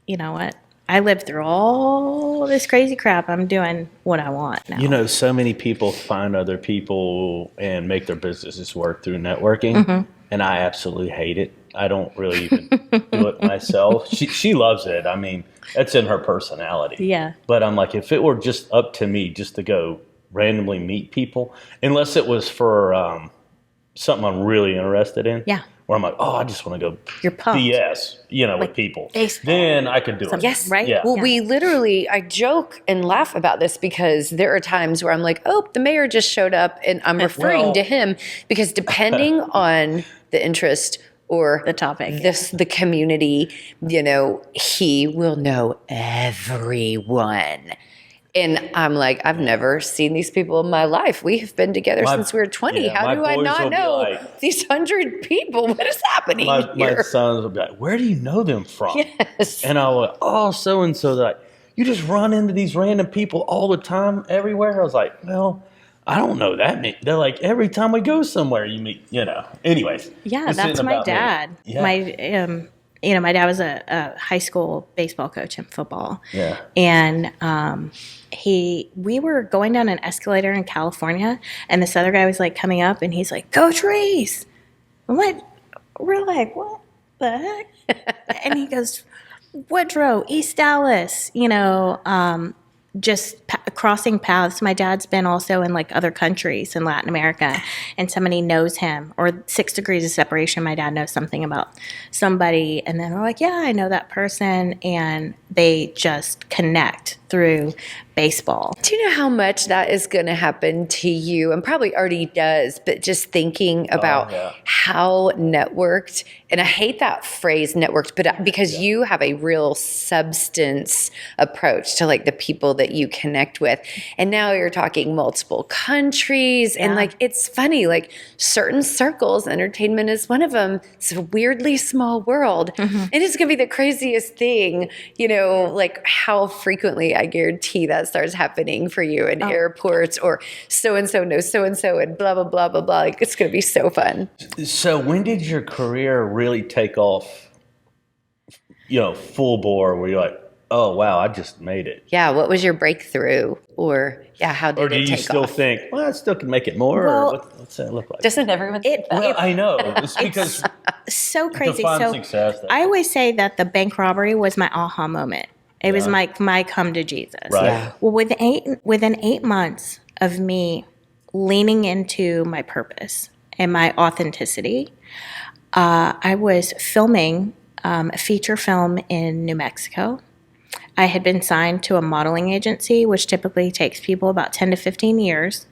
you know what? I lived through all this crazy crap. I'm doing what I want now. You know, so many people find other people and make their businesses work through networking, and I absolutely hate it. I don't really even do it myself. She loves it. I mean, that's in her personality. Yeah. But I'm like, if it were just up to me just to go randomly meet people, unless it was for something I'm really interested in. Yeah. Where I'm like, oh, I just want to go You're pumped. BS, with people. baseball. Then I could do it. Yes. Right? Yeah. Well, we literally, I joke and laugh about this because there are times where I'm like, oh, the mayor just showed up, and I'm referring to him because depending on the interest or The topic. the community, he will know everyone. And I'm like, I've never seen these people in my life. We have been together since we were 20. Yeah, How my do I boys not will be know like- these 100 people? What is happening My here? sons will be like, where do you know them from? Yes. And I'll go, oh, so-and-so. They're like, you just run into these random people all the time everywhere? I was like, well, I don't know that many. They're like, every time we go somewhere, you meet, Anyways. Yeah, this that's isn't my about me. dad. Yeah. My dad was a high school baseball coach in football. Yeah. And we were going down an escalator in California, and this other guy was like coming up, and he's like, "Coach Reese." We're like, what the heck? And he goes, Woodrow, East Dallas, just crossing paths. My dad's been also in like other countries in Latin America, and somebody knows him, or 6 degrees of separation. My dad knows something about somebody, and then we're like, yeah, I know that person, and they just connect through baseball. Do you know how much that is going to happen to you? And probably already does, but just thinking about how networked, and I hate that phrase networked, but because you have a real substance approach to like the people that you connect with. And now you're talking multiple countries. And like, it's funny, like certain circles, entertainment is one of them. It's a weirdly small world. And it's going to be the craziest thing, like how frequently I guarantee that starts happening for you in airports, or so-and-so knows so-and-so and blah, blah, blah, blah, blah. Like, it's going to be so fun. So when did your career really take off, full bore, where you're like, oh, wow, I just made it? Yeah. What was your breakthrough? Or how did it take off? Or do you still think, well, I still can make it more? Well, or what's that look like? Doesn't everyone think that? Well, I know. It's because so crazy. define So success. I always say that the bank robbery was my aha moment. It was my come to Jesus. Right. Yeah. Well, within 8 months of me leaning into my purpose and my authenticity, I was filming a feature film in New Mexico. I had been signed to a modeling agency, which typically takes people about 10 to 15 years.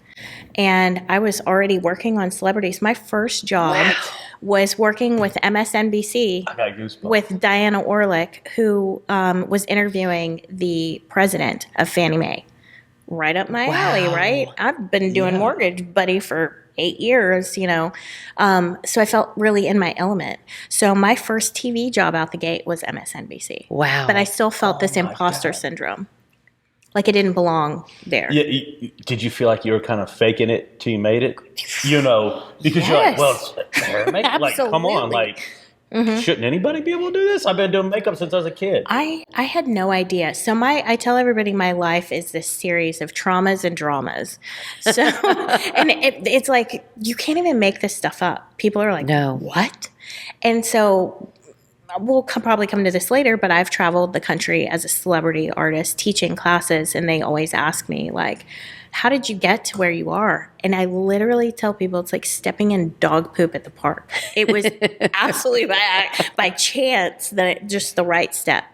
And I was already working on celebrities. My first job was working with MSNBC I got goosebumps. with Diana Orlick, who was interviewing the president of Fannie Mae. Right up my alley, right? I've been doing Mortgage Buddy for 8 years, so I felt really in my element. So my first TV job out the gate was MSNBC. Wow. But I still felt this imposter syndrome. Like it didn't belong there. Yeah, did you feel like you were kind of faking it till you made it? Because you're like, well, it's hair makeup. Like, come on, like, shouldn't anybody be able to do this? I've been doing makeup since I was a kid. I had no idea. So I tell everybody my life is this series of traumas and dramas. So, and it's like, you can't even make this stuff up. People are like, No. what? And so we'll probably come to this later, but I've traveled the country as a celebrity artist teaching classes, and they always ask me, like, how did you get to where you are? And I literally tell people it's like stepping in dog poop at the park. It was absolutely by chance that just the right step,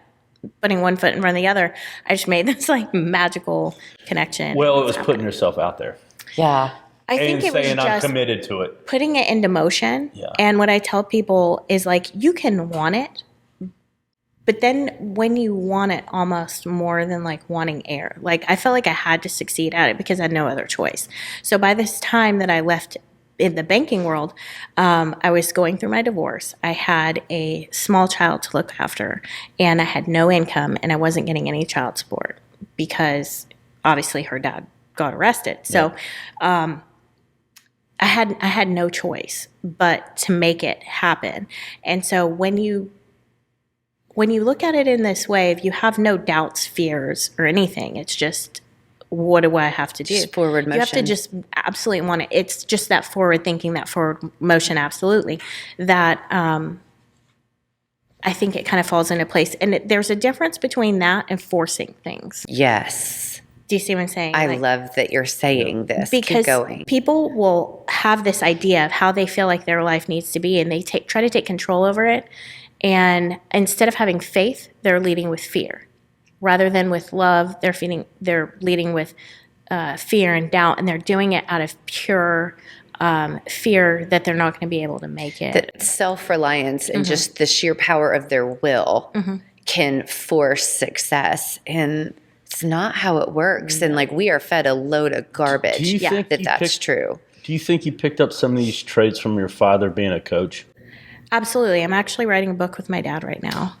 putting one foot in front of the other. I just made this like magical connection. Well, it was putting yourself out there. Yeah. I think it was saying I'm just committed to it. putting it into motion. Yeah. And what I tell people is like, you can want it, but then when you want it almost more than like wanting air, like I felt like I had to succeed at it because I had no other choice. So by this time that I left in the banking world, I was going through my divorce. I had a small child to look after, and I had no income, and I wasn't getting any child support because obviously her dad got arrested. So, I had no choice but to make it happen. And so when you look at it in this way, if you have no doubts, fears, or anything, it's just, what do I have to do? Just forward motion. You have to just absolutely want it. It's just that forward thinking, that forward motion, absolutely, that I think it kind of falls into place. And there's a difference between that and forcing things. Yes. Do you see what I'm saying? I love that you're saying this. Because Keep going. people will have this idea of how they feel like their life needs to be, and they try to take control over it. And instead of having faith, they're leading with fear. Rather than with love, they're leading with fear and doubt, and they're doing it out of pure fear that they're not going to be able to make it. That self-reliance and just the sheer power of their will can force success. And it's not how it works. And like, we are fed a load of garbage. Do you think that's true. Do you think you picked up some of these traits from your father being a coach? Absolutely. I'm actually writing a book with my dad right now.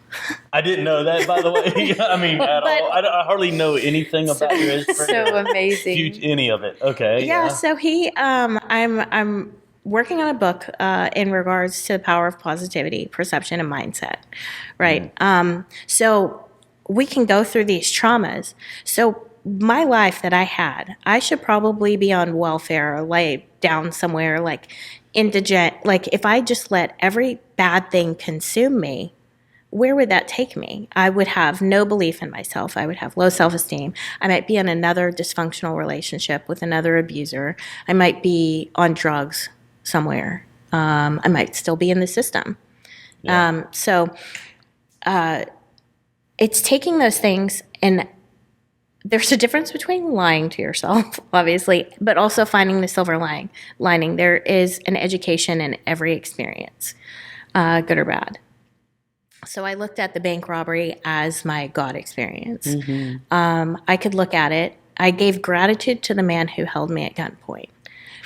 I didn't know that, by the way. I mean, at all. I hardly know anything about your history. So amazing. Any of it. Okay. Yeah. So I'm working on a book in regards to the power of positivity, perception, and mindset. Right. So we can go through these traumas. So my life that I had, I should probably be on welfare or lay down somewhere like indigent. Like if I just let every bad thing consume me, where would that take me? I would have no belief in myself. I would have low self-esteem. I might be in another dysfunctional relationship with another abuser. I might be on drugs somewhere. I might still be in the system. Yeah. It's taking those things, and there's a difference between lying to yourself, obviously, but also finding the silver lining. There is an education in every experience, good or bad. So I looked at the bank robbery as my God experience. I could look at it. I gave gratitude to the man who held me at gunpoint.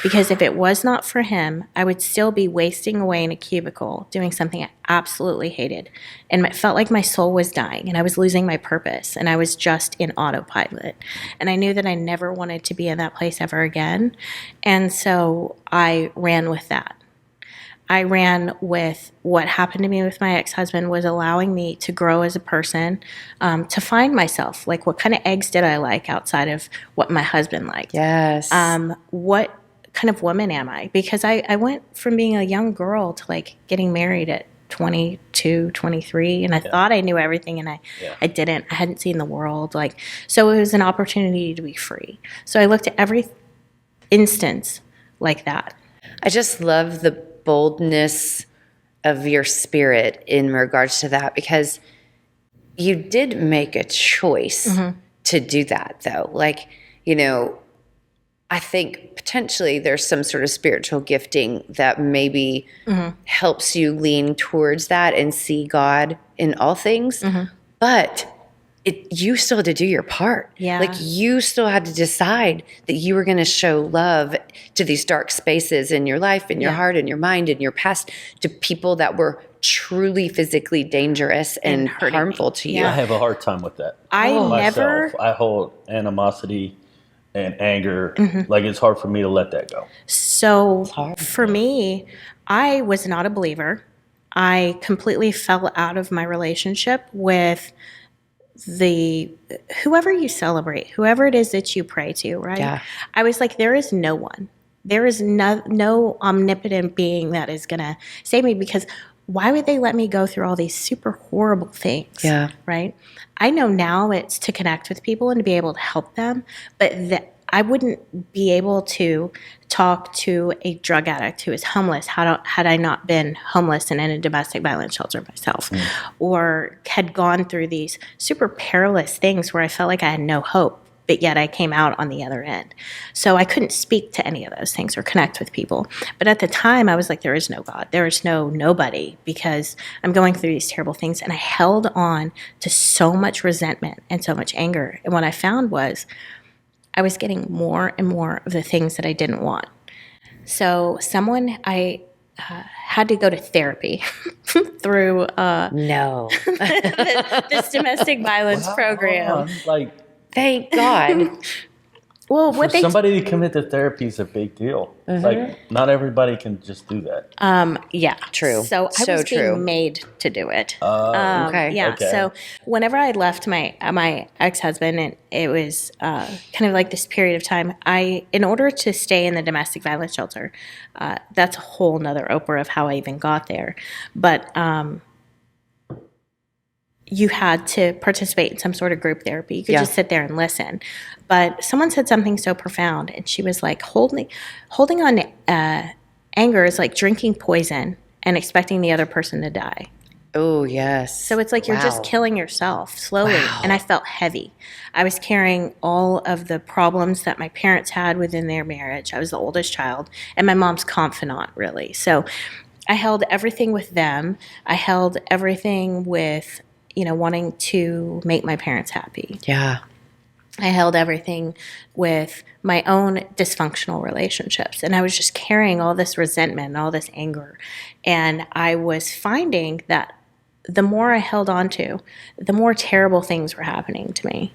Because if it was not for him, I would still be wasting away in a cubicle doing something I absolutely hated. And it felt like my soul was dying and I was losing my purpose and I was just in autopilot. And I knew that I never wanted to be in that place ever again. And so I ran with that. I ran with what happened to me with my ex-husband was allowing me to grow as a person, to find myself. Like, what kind of eggs did I like outside of what my husband liked? Yes. What kind of woman am I? Because I went from being a young girl to like getting married at 22, 23, and I thought I knew everything, and I didn't. I hadn't seen the world. So it was an opportunity to be free. So I looked at every instance like that. I just love the boldness of your spirit in regards to that, because you did make a choice to do that, though. Like, you know, I think potentially there's some sort of spiritual gifting that maybe helps you lean towards that and see God in all things. But you still had to do your part. Yeah. Like, you still had to decide that you were going to show love to these dark spaces in your life, in your heart, in your mind, in your past, to people that were truly physically dangerous and harmful to you. I have a hard time with that. I hold animosity and anger. Like, it's hard for me to let that go. So for me, I was not a believer. I completely fell out of my relationship with whoever you celebrate, whoever it is that you pray to, right? Yeah. I was like, there is no one. There is no omnipotent being that is going to save me, because why would they let me go through all these super horrible things? Yeah. Right? I know now it's to connect with people and to be able to help them, but I wouldn't be able to talk to a drug addict who is homeless had I not been homeless and in a domestic violence shelter myself, or had gone through these super perilous things where I felt like I had no hope, but yet I came out on the other end. So I couldn't speak to any of those things or connect with people. But at the time, I was like, there is no God. There is nobody, because I'm going through these terrible things. And I held on to so much resentment and so much anger. And what I found was I was getting more and more of the things that I didn't want. So I had to go to therapy through this domestic violence program. Thank God. Well, for somebody to commit to therapy is a big deal. Like, not everybody can just do that. Yeah, true. So I was being made to do it. Okay. Yeah. Okay. So whenever I left my ex-husband, and it was kind of like this period of time, in order to stay in the domestic violence shelter, that's a whole nother Oprah of how I even got there. But you had to participate in some sort of group therapy. You could just sit there and listen. But someone said something so profound, and she was like, holding on anger is like drinking poison and expecting the other person to die. Oh, yes. So it's like you're just killing yourself slowly. Wow. And I felt heavy. I was carrying all of the problems that my parents had within their marriage. I was the oldest child and my mom's confidant, really. So I held everything with them. I held everything with, wanting to make my parents happy. Yeah. I held everything with my own dysfunctional relationships. And I was just carrying all this resentment and all this anger. And I was finding that the more I held on to, the more terrible things were happening to me.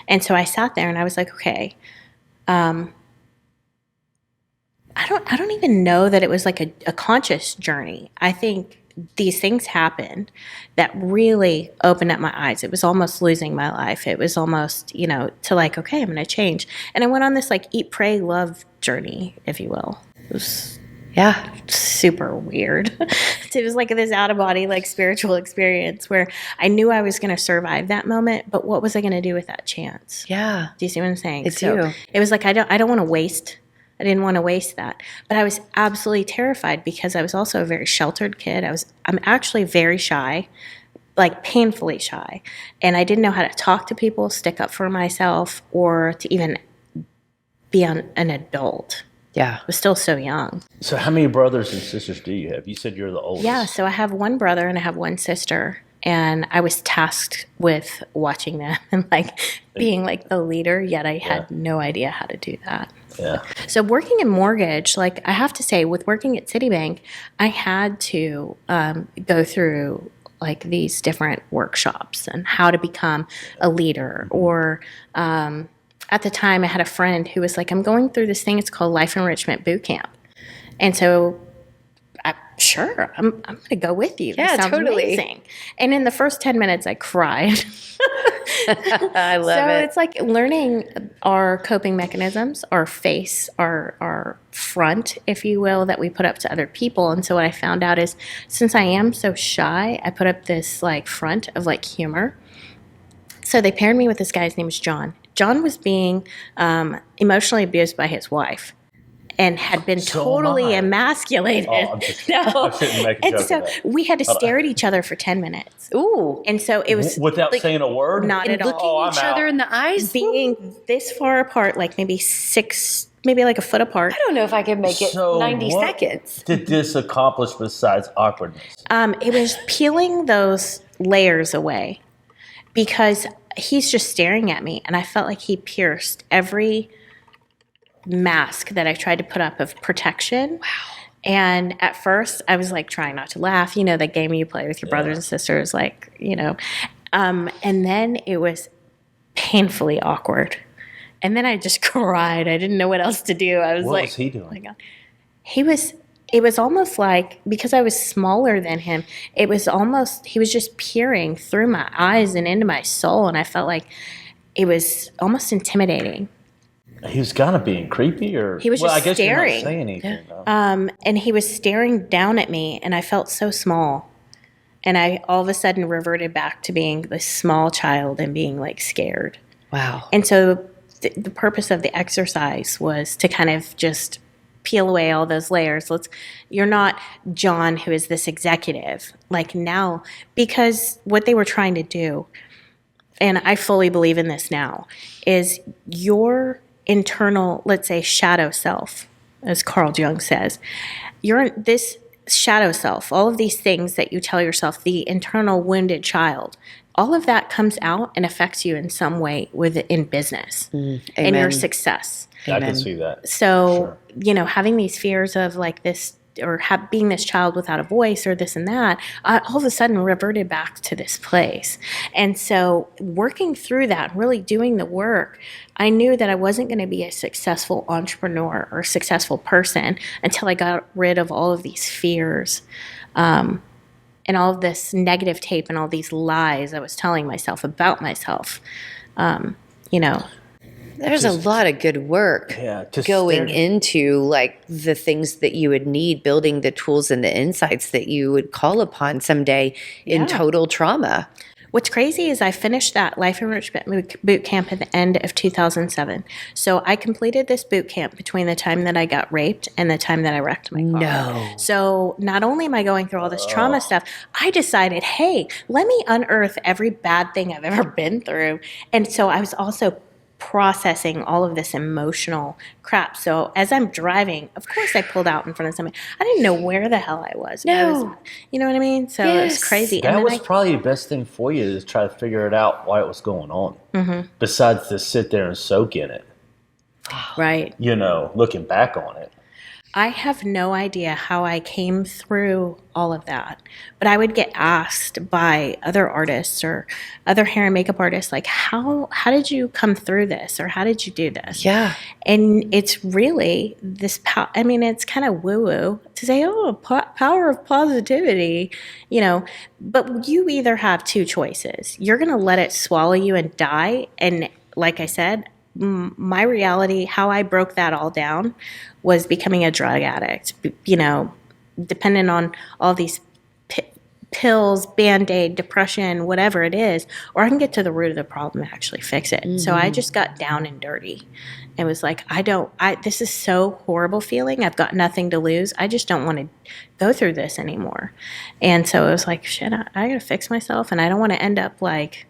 And so I sat there and I was like, okay, I don't even know that it was like a conscious journey. I think these things happened that really opened up my eyes. It was almost losing my life. It was almost, to like, okay, I'm going to change. And I went on this like eat, pray, love journey, if you will. It was super weird. It was like this out of body, like spiritual experience where I knew I was going to survive that moment, but what was I going to do with that chance? Yeah. Do you see what I'm saying? It's you. It was like, I didn't want to waste that. But I was absolutely terrified because I was also a very sheltered kid. I'm actually very shy, like painfully shy. And I didn't know how to talk to people, stick up for myself, or to even be an adult. Yeah. I was still so young. So how many brothers and sisters do you have? You said you're the oldest. Yeah, so I have one brother and I have one sister. And I was tasked with watching them and like being like the leader, yet I had no idea how to do that. Yeah. So working in mortgage, like I have to say, with working at Citibank, I had to go through like these different workshops and how to become a leader. Or at the time, I had a friend who was like, I'm going through this thing. It's called Life Enrichment Boot Camp. And so sure, I'm going to go with you. Yeah, That sounds totally. amazing. And in the first 10 minutes, I cried. I love So it. it's like learning our coping mechanisms, our face, our front, if you will, that we put up to other people. And so what I found out is since I am so shy, I put up this like front of like humor. So they paired me with this guy. His name was John. John was being emotionally abused by his wife and had been So totally am I. emasculated. Oh, I'm just- No. I shouldn't make a And joke so of that. we had to stare at each other for 10 minutes. Ooh. And so it was Without like, saying a word? not And at looking all. each I'm other out. in the eyes. Being this far apart, like maybe like a foot apart. I don't know if I could make it So 90 what seconds. did this accomplish besides awkwardness? It was peeling those layers away because he's just staring at me, and I felt like he pierced every mask that I tried to put up of protection. Wow. And at first, I was like trying not to laugh. That game you play with your brothers and sisters, like, and then it was painfully awkward. And then I just cried. I didn't know what else to do. I was What like, was he doing? oh my God. It was almost like, because I was smaller than him, it was almost, he was just peering through my eyes and into my soul. And I felt like it was almost intimidating. He was kind of being creepy, or He was well, just I guess staring. You're not saying anything. No. And he was staring down at me, and I felt so small. And I all of a sudden reverted back to being this small child and being like scared. Wow. And so the purpose of the exercise was to kind of just peel away all those layers. You're not John, who is this executive, like now, because what they were trying to do, and I fully believe in this now, is your internal, let's say, shadow self, as Carl Jung says, this shadow self, all of these things that you tell yourself, the internal wounded child, all of that comes out and affects you in some way in business and your Amen. success. I can see that. So, having these fears of like this, or being this child without a voice, or this and that, all of a sudden reverted back to this place. And so working through that, really doing the work, I knew that I wasn't going to be a successful entrepreneur or successful person until I got rid of all of these fears, and all of this negative tape and all these lies I was telling myself about myself. There's a lot of good work going into like the things that you would need, building the tools and the insights that you would call upon someday in total trauma. What's crazy is I finished that Life Enrichment boot camp at the end of 2007. So I completed this boot camp between the time that I got raped and the time that I wrecked my car. No. So not only am I going through all this trauma stuff, I decided, hey, let me unearth every bad thing I've ever been through. And so I was also processing all of this emotional crap. So as I'm driving, of course I pulled out in front of somebody. I didn't know where the hell I was. No. You know what I mean? So it was crazy. That was probably the best thing for you, is try to figure it out why it was going on. Besides to sit there and soak in it. Right. You know, looking back on it. I have no idea how I came through all of that, but I would get asked by other artists or other hair and makeup artists, like, how did you come through this, or how did you do this? Yeah. And it's really this I mean, it's kind of woo-woo to say, oh, power of positivity, you know, but you either have two choices. You're going to let it swallow you and die. And like I said, my reality, how I broke that all down, was becoming a drug addict, you know, dependent on all these pills, Band-Aid, depression, whatever it is, or I can get to the root of the problem and actually fix it. So I just got down and dirty. It was like, this is so horrible feeling. I've got nothing to lose. I just don't want to go through this anymore. And so it was like, shit, I got to fix myself, and I don't want to end up like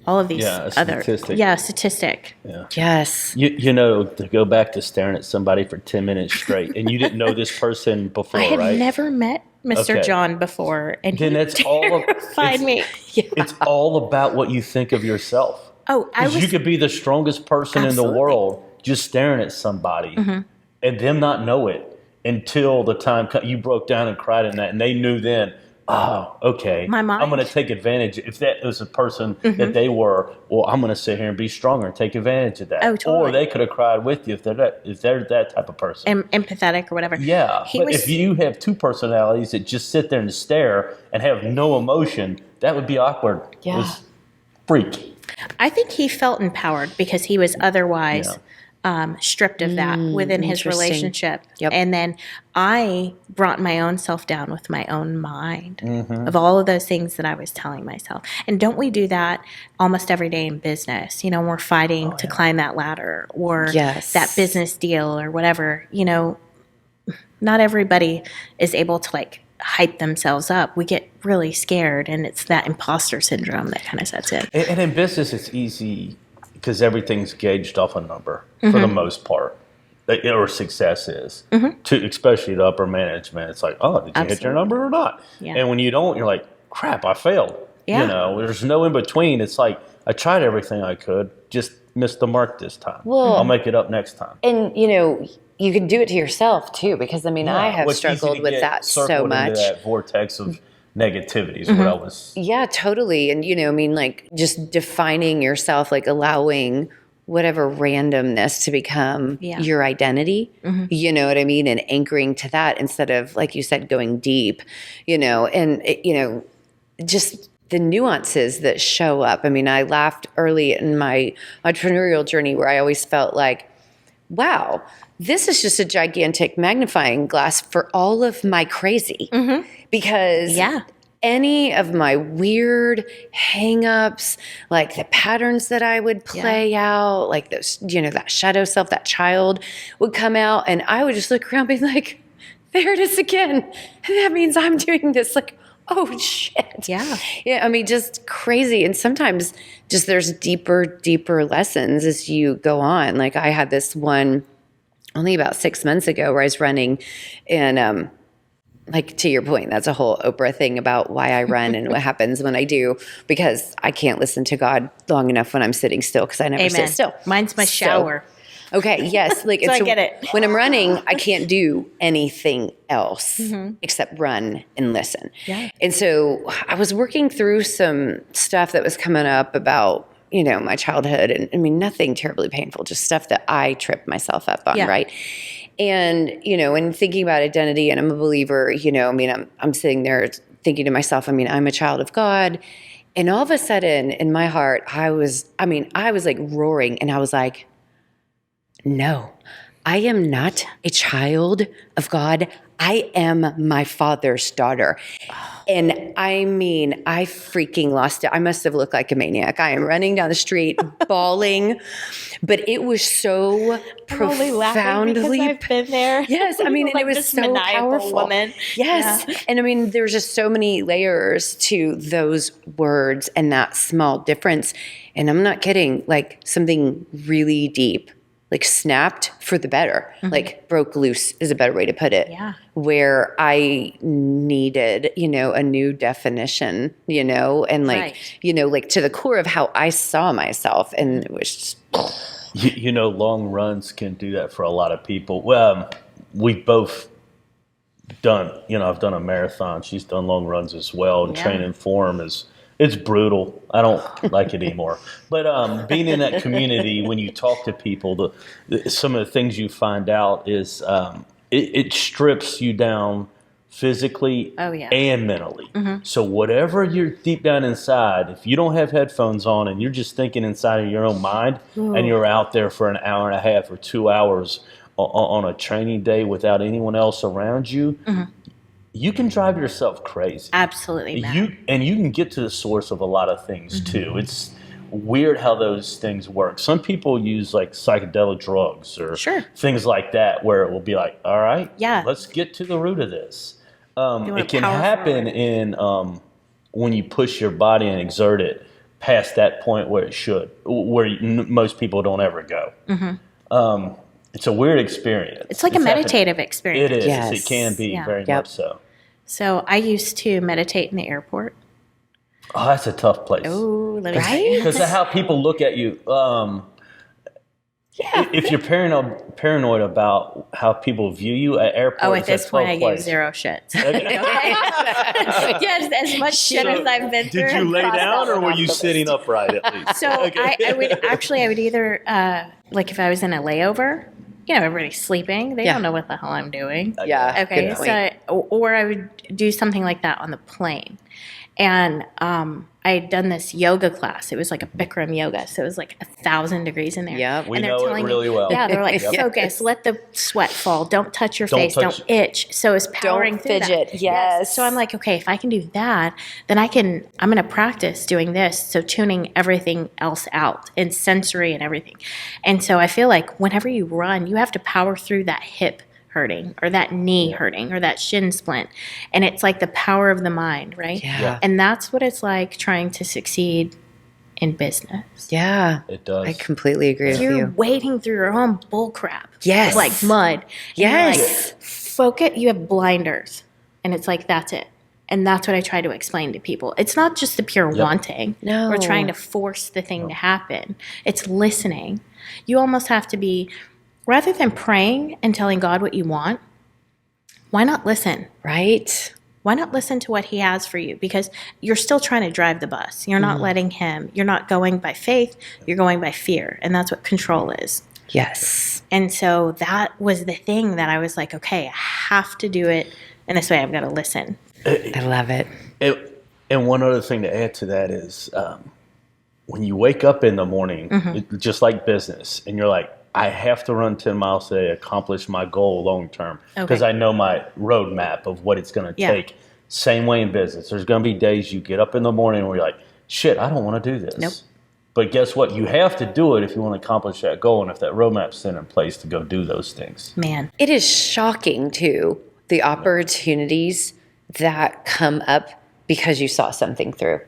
all of these statistic. Yeah. Yes. You know, to go back to staring at somebody for 10 minutes straight, and you didn't know this person before, I had right? never met Mr. John before, and then he it's all terrified me. Yeah. It's all about what you think of yourself. Oh, you could be the strongest person in the world just staring at somebody, and them not know it until the time you broke down and cried in that, and they knew then. Oh, okay. My mind. I'm going to take advantage. If that was a person that they were, well, I'm going to sit here and be stronger and take advantage of that. Oh, totally. Or they could have cried with you if they're that type of person. Empathetic or whatever. Yeah. If you have two personalities that just sit there and stare and have no emotion, that would be awkward. Yeah. It was freak. I think he felt empowered because he was otherwise stripped of that within his relationship. Yep. And then I brought my own self down with my own mind of all of those things that I was telling myself. And don't we do that almost every day in business? You know, we're fighting to climb that ladder or that business deal or whatever. You know, not everybody is able to like hype themselves up. We get really scared, and it's that imposter syndrome that kind of sets in. And in business, it's easy because everything's gauged off a number for the most part, or success is. To especially the upper management, it's like, oh, did you hit your number or not? Yeah. And when you don't, you're like, crap, I failed. Yeah. You know, there's no in between. It's like, I tried everything I could, just missed the mark this time. Well, I'll make it up next time. And, you know, you can do it to yourself too, because I mean, I have struggled with that so much. Into that vortex of negativity is what I was. Yeah, totally. And, you know, I mean, like just defining yourself, like allowing whatever randomness to become your identity, you know what I mean? And anchoring to that instead of, like you said, going deep, you know, and, you know, just the nuances that show up. I mean, I laughed early in my entrepreneurial journey where I always felt like, wow, this is just a gigantic magnifying glass for all of my crazy. Because any of my weird hang-ups, like the patterns that I would play out, like those, you know, that shadow self, that child would come out, and I would just look around being like, there it is again. And that means I'm doing this. Like, oh shit. Yeah. Yeah. I mean, just crazy. And sometimes just there's deeper lessons as you go on. Like I had this one only about 6 months ago where I was running, and, like to your point, that's a whole Oprah thing about why I run and what happens when I do, because I can't listen to God long enough when I'm sitting still, because I never sit still. Mine's my shower. Okay, yes. Like, So I get it. When I'm running, I can't do anything else except run and listen. Yeah. And so I was working through some stuff that was coming up about, you know, my childhood. And I mean, nothing terribly painful, just stuff that I tripped myself up on, right? And, you know, and thinking about identity, and I'm a believer, you know, I mean, I'm sitting there thinking to myself, I mean, I'm a child of God. And all of a sudden in my heart, I was like roaring, and I was like, no, I am not a child of God. I am my father's daughter. And I mean, I freaking lost it. I must have looked like a maniac. I am running down the street bawling, but it was so profoundly. I've been there. Yes, I mean, and Like it was this so maniacal powerful. woman. Yes, Yeah. and I mean, there's just so many layers to those words and that small difference. And I'm not kidding. Like something really deep, like snapped for the better, like broke loose is a better way to put it. Yeah. Where I needed, a new definition, and like, Right. Like to the core of how I saw myself. And it was just, Long runs can do that for a lot of people. Well, we've both done, I've done a marathon. She's done long runs as well. And training form it's brutal. I don't like it anymore. But being in that community, when you talk to people, some of the things you find out is it strips you down physically and mentally. So whatever you're deep down inside, if you don't have headphones on and you're just thinking inside of your own mind and you're out there for an hour and a half or 2 hours on a training day without anyone else around you, you can drive yourself crazy. Absolutely. Matt. You can get to the source of a lot of things too. It's weird how those things work. Some people use like psychedelic drugs or things like that, where it will be like, all right, let's get to the root of this. It can happen in when you push your body and exert it past that point where it should, where most people don't ever go. It's a weird experience. It's like a meditative experience. It is. Yes. It can be very much so. So I used to meditate in the airport. Oh, that's a tough place. Oh, let me tell you. Because of how people look at you. If you're paranoid about how people view you at airports, Oh, at this point, I place. give zero shits. Yes, as much shit as I've been through. Did you lay down, or were you sitting upright at least? So I would either, like if I was in a layover, everybody's sleeping. They don't know what the hell I'm doing. yeah. Okay, good point. or I would do something like that on the plane. And I had done this yoga class. It was like a Bikram yoga. So it was like 1,000 degrees in there. Yep. We And they're know it telling really well. Yeah, they're like, Yep. focus, let the sweat fall. Don't touch your Don't face. touch- Don't itch. So it's powering Don't through fidget. that. Yes. So I'm like, okay, if I can do that, then I'm going to practice doing this. So tuning everything else out and sensory and everything. And so I feel like whenever you run, you have to power through that hip hurting or that knee hurting or that shin splint. And it's like the power of the mind, right? Yeah. And that's what it's like trying to succeed in business. Yeah. It does. I completely agree with You're you. wading through your own bull crap. Yes. Like mud. And Yes. you're like, focus. You have blinders. And it's like, that's it. And that's what I try to explain to people. It's not just the pure wanting. No. We're trying to force the thing to happen. It's listening. You almost have to be, rather than praying and telling God what you want, why not listen? Right? Why not listen to what he has for you? Because you're still trying to drive the bus. You're not letting him. You're not going by faith. You're going by fear. And that's what control is. Yes. And so that was the thing that I was like, okay, I have to do it in this way. I've got to listen. I love it. And one other thing to add to that is when you wake up in the morning, just like business, and you're like, I have to run 10 miles today to accomplish my goal long term because I know my roadmap of what it's going to take. Same way in business. There's going to be days you get up in the morning where you're like, shit, I don't want to do this. Nope. But guess what? You have to do it if you want to accomplish that goal and if that roadmap's in place to go do those things. Man. It is shocking, too, the opportunities that come up because you saw something through.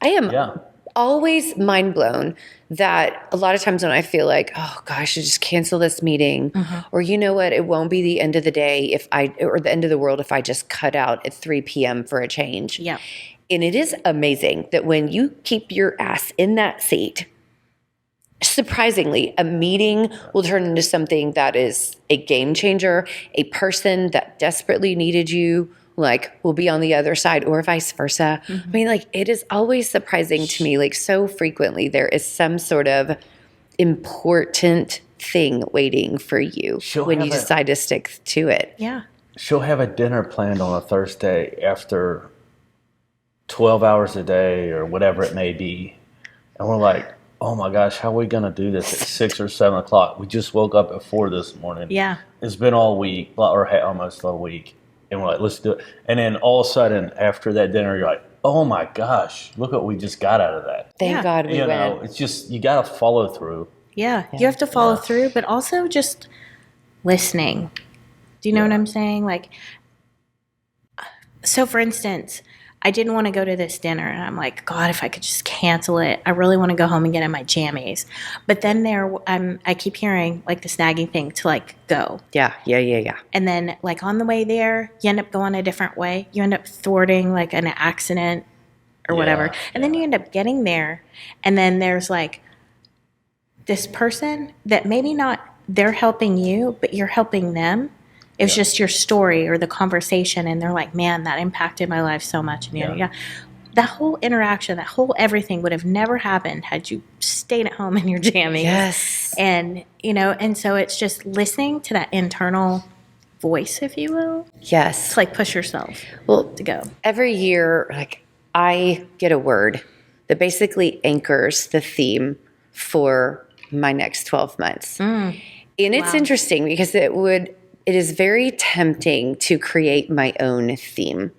I am always mind blown that a lot of times when I feel like, oh gosh, I should just cancel this meeting, or you know what, it won't be the end of the day or the end of the world if I just cut out at 3 p.m. for a change. Yeah. And it is amazing that when you keep your ass in that seat, surprisingly, a meeting will turn into something that is a game changer. A person that desperately needed you, like, will be on the other side, or vice versa. I mean, like, it is always surprising to me, like, so frequently there is some sort of important thing waiting for you when you decide to stick to it. Yeah. She'll have a dinner planned on a Thursday after 12 hours a day or whatever it may be. And we're like, oh my gosh, how are we going to do this at 6 or 7 o'clock? We just woke up at 4 this morning. Yeah. It's been all week, or almost all week. And we're like, let's do it. And then all of a sudden, after that dinner, you're like, oh my gosh, look what we just got out of that. Thank God we You know, went. it's just, you got to follow through. Yeah, you have to follow through, but also just listening. Do you know what I'm saying? Like, so for instance, I didn't want to go to this dinner, and I'm like, God, if I could just cancel it. I really want to go home and get in my jammies. But then I keep hearing like this nagging thing to like go. Yeah. And then like on the way there, you end up going a different way. You end up thwarting like an accident or whatever. And then you end up getting there, and then there's like this person that maybe not they're helping you, but you're helping them. It's just your story or the conversation, and they're like, man, that impacted my life so much. And that whole interaction, that whole everything would have never happened had you stayed at home in your jammies. Yes. And, and so it's just listening to that internal voice, if you will. Yes. To like push yourself to go. Every year, like I get a word that basically anchors the theme for my next 12 months. And it's interesting because it is very tempting to create my own theme.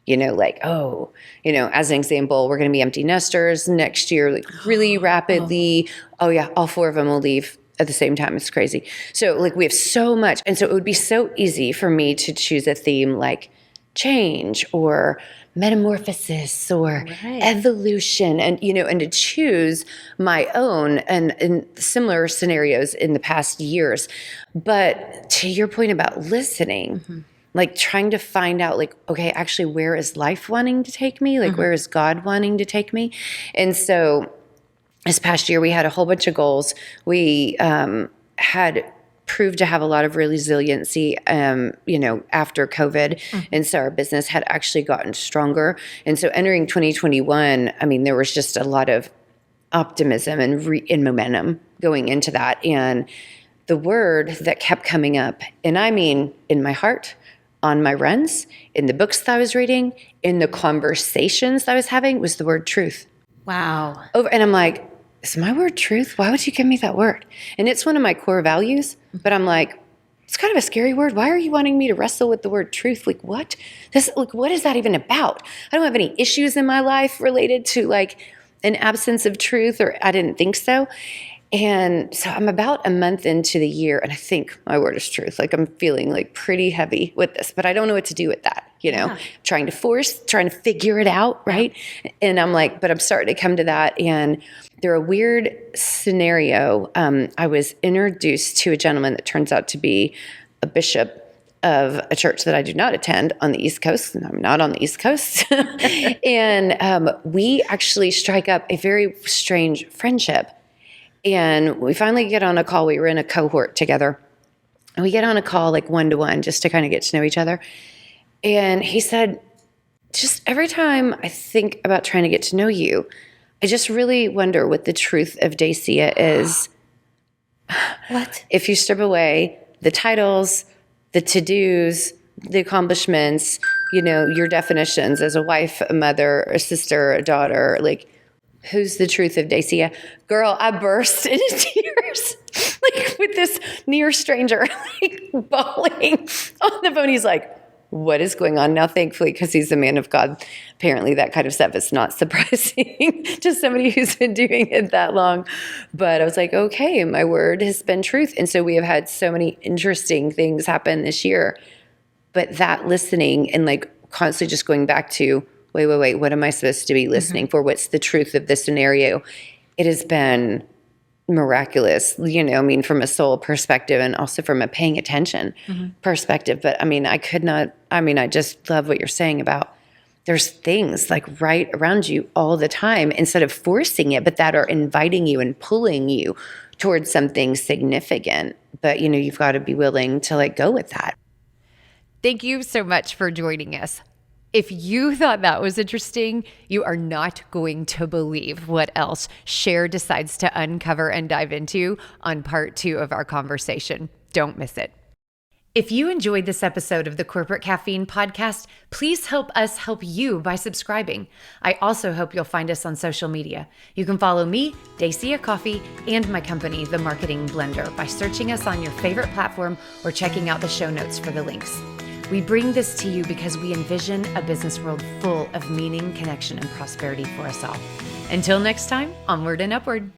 Like, as an example, we're going to be empty nesters next year, like really rapidly. Oh yeah, all 4 of them will leave at the same time. It's crazy. So like we have so much. And so it would be so easy for me to choose a theme like change or metamorphosis or evolution and to choose my own and in similar scenarios in the past years. But to your point about listening, like trying to find out like, okay, actually, where is life wanting to take me? Like, where is God wanting to take me? And so this past year, we had a whole bunch of goals. We had proved to have a lot of resiliency, after COVID. And so our business had actually gotten stronger. And so entering 2021, there was just a lot of optimism and momentum going into that. And the word that kept coming up, and I mean in my heart, on my runs, in the books that I was reading, in the conversations that I was having, was the word truth. Wow. And I'm like, is my word truth? Why would you give me that word? And it's one of my core values, but I'm like, it's kind of a scary word. Why are you wanting me to wrestle with the word truth? Like what? What is that even about? I don't have any issues in my life related to like an absence of truth, or I didn't think so. And so I'm about a month into the year, and I think my word is truth. Like I'm feeling like pretty heavy with this, but I don't know what to do with that, trying to figure it out, right? And I'm like, but I'm starting to come to that. And through a weird scenario, I was introduced to a gentleman that turns out to be a bishop of a church that I do not attend on the East Coast, and I'm not on the East Coast. And we actually strike up a very strange friendship. And we finally get on a call. We were in a cohort together. And we get on a call like 1-to-1 just to kind of get to know each other. And he said, just every time I think about trying to get to know you, I just really wonder what the truth of Dacia is. What? If you strip away the titles, the to-dos, the accomplishments, your definitions as a wife, a mother, a sister, a daughter, like, who's the truth of Dacia? Girl, I burst into tears, like with this near stranger, like bawling on the phone. He's like, what is going on now? Thankfully, because he's a man of God, apparently that kind of stuff is not surprising to somebody who's been doing it that long. But I was like, okay, my word has been truth. And so we have had so many interesting things happen this year. But that listening and like constantly just going back to, wait, what am I supposed to be listening for? What's the truth of this scenario? It has been miraculous, from a soul perspective and also from a paying attention perspective. But I just love what you're saying about there's things like right around you all the time instead of forcing it, but that are inviting you and pulling you towards something significant. But, you've got to be willing to like go with that. Thank you so much for joining us. If you thought that was interesting, you are not going to believe what else Cher decides to uncover and dive into on part 2 of our conversation. Don't miss it. If you enjoyed this episode of the Corporate Caffeine podcast, please help us help you by subscribing. I also hope you'll find us on social media. You can follow me, Dacia Coffee, and my company, The Marketing Blender, by searching us on your favorite platform or checking out the show notes for the links. We bring this to you because we envision a business world full of meaning, connection, and prosperity for us all. Until next time, onward and upward.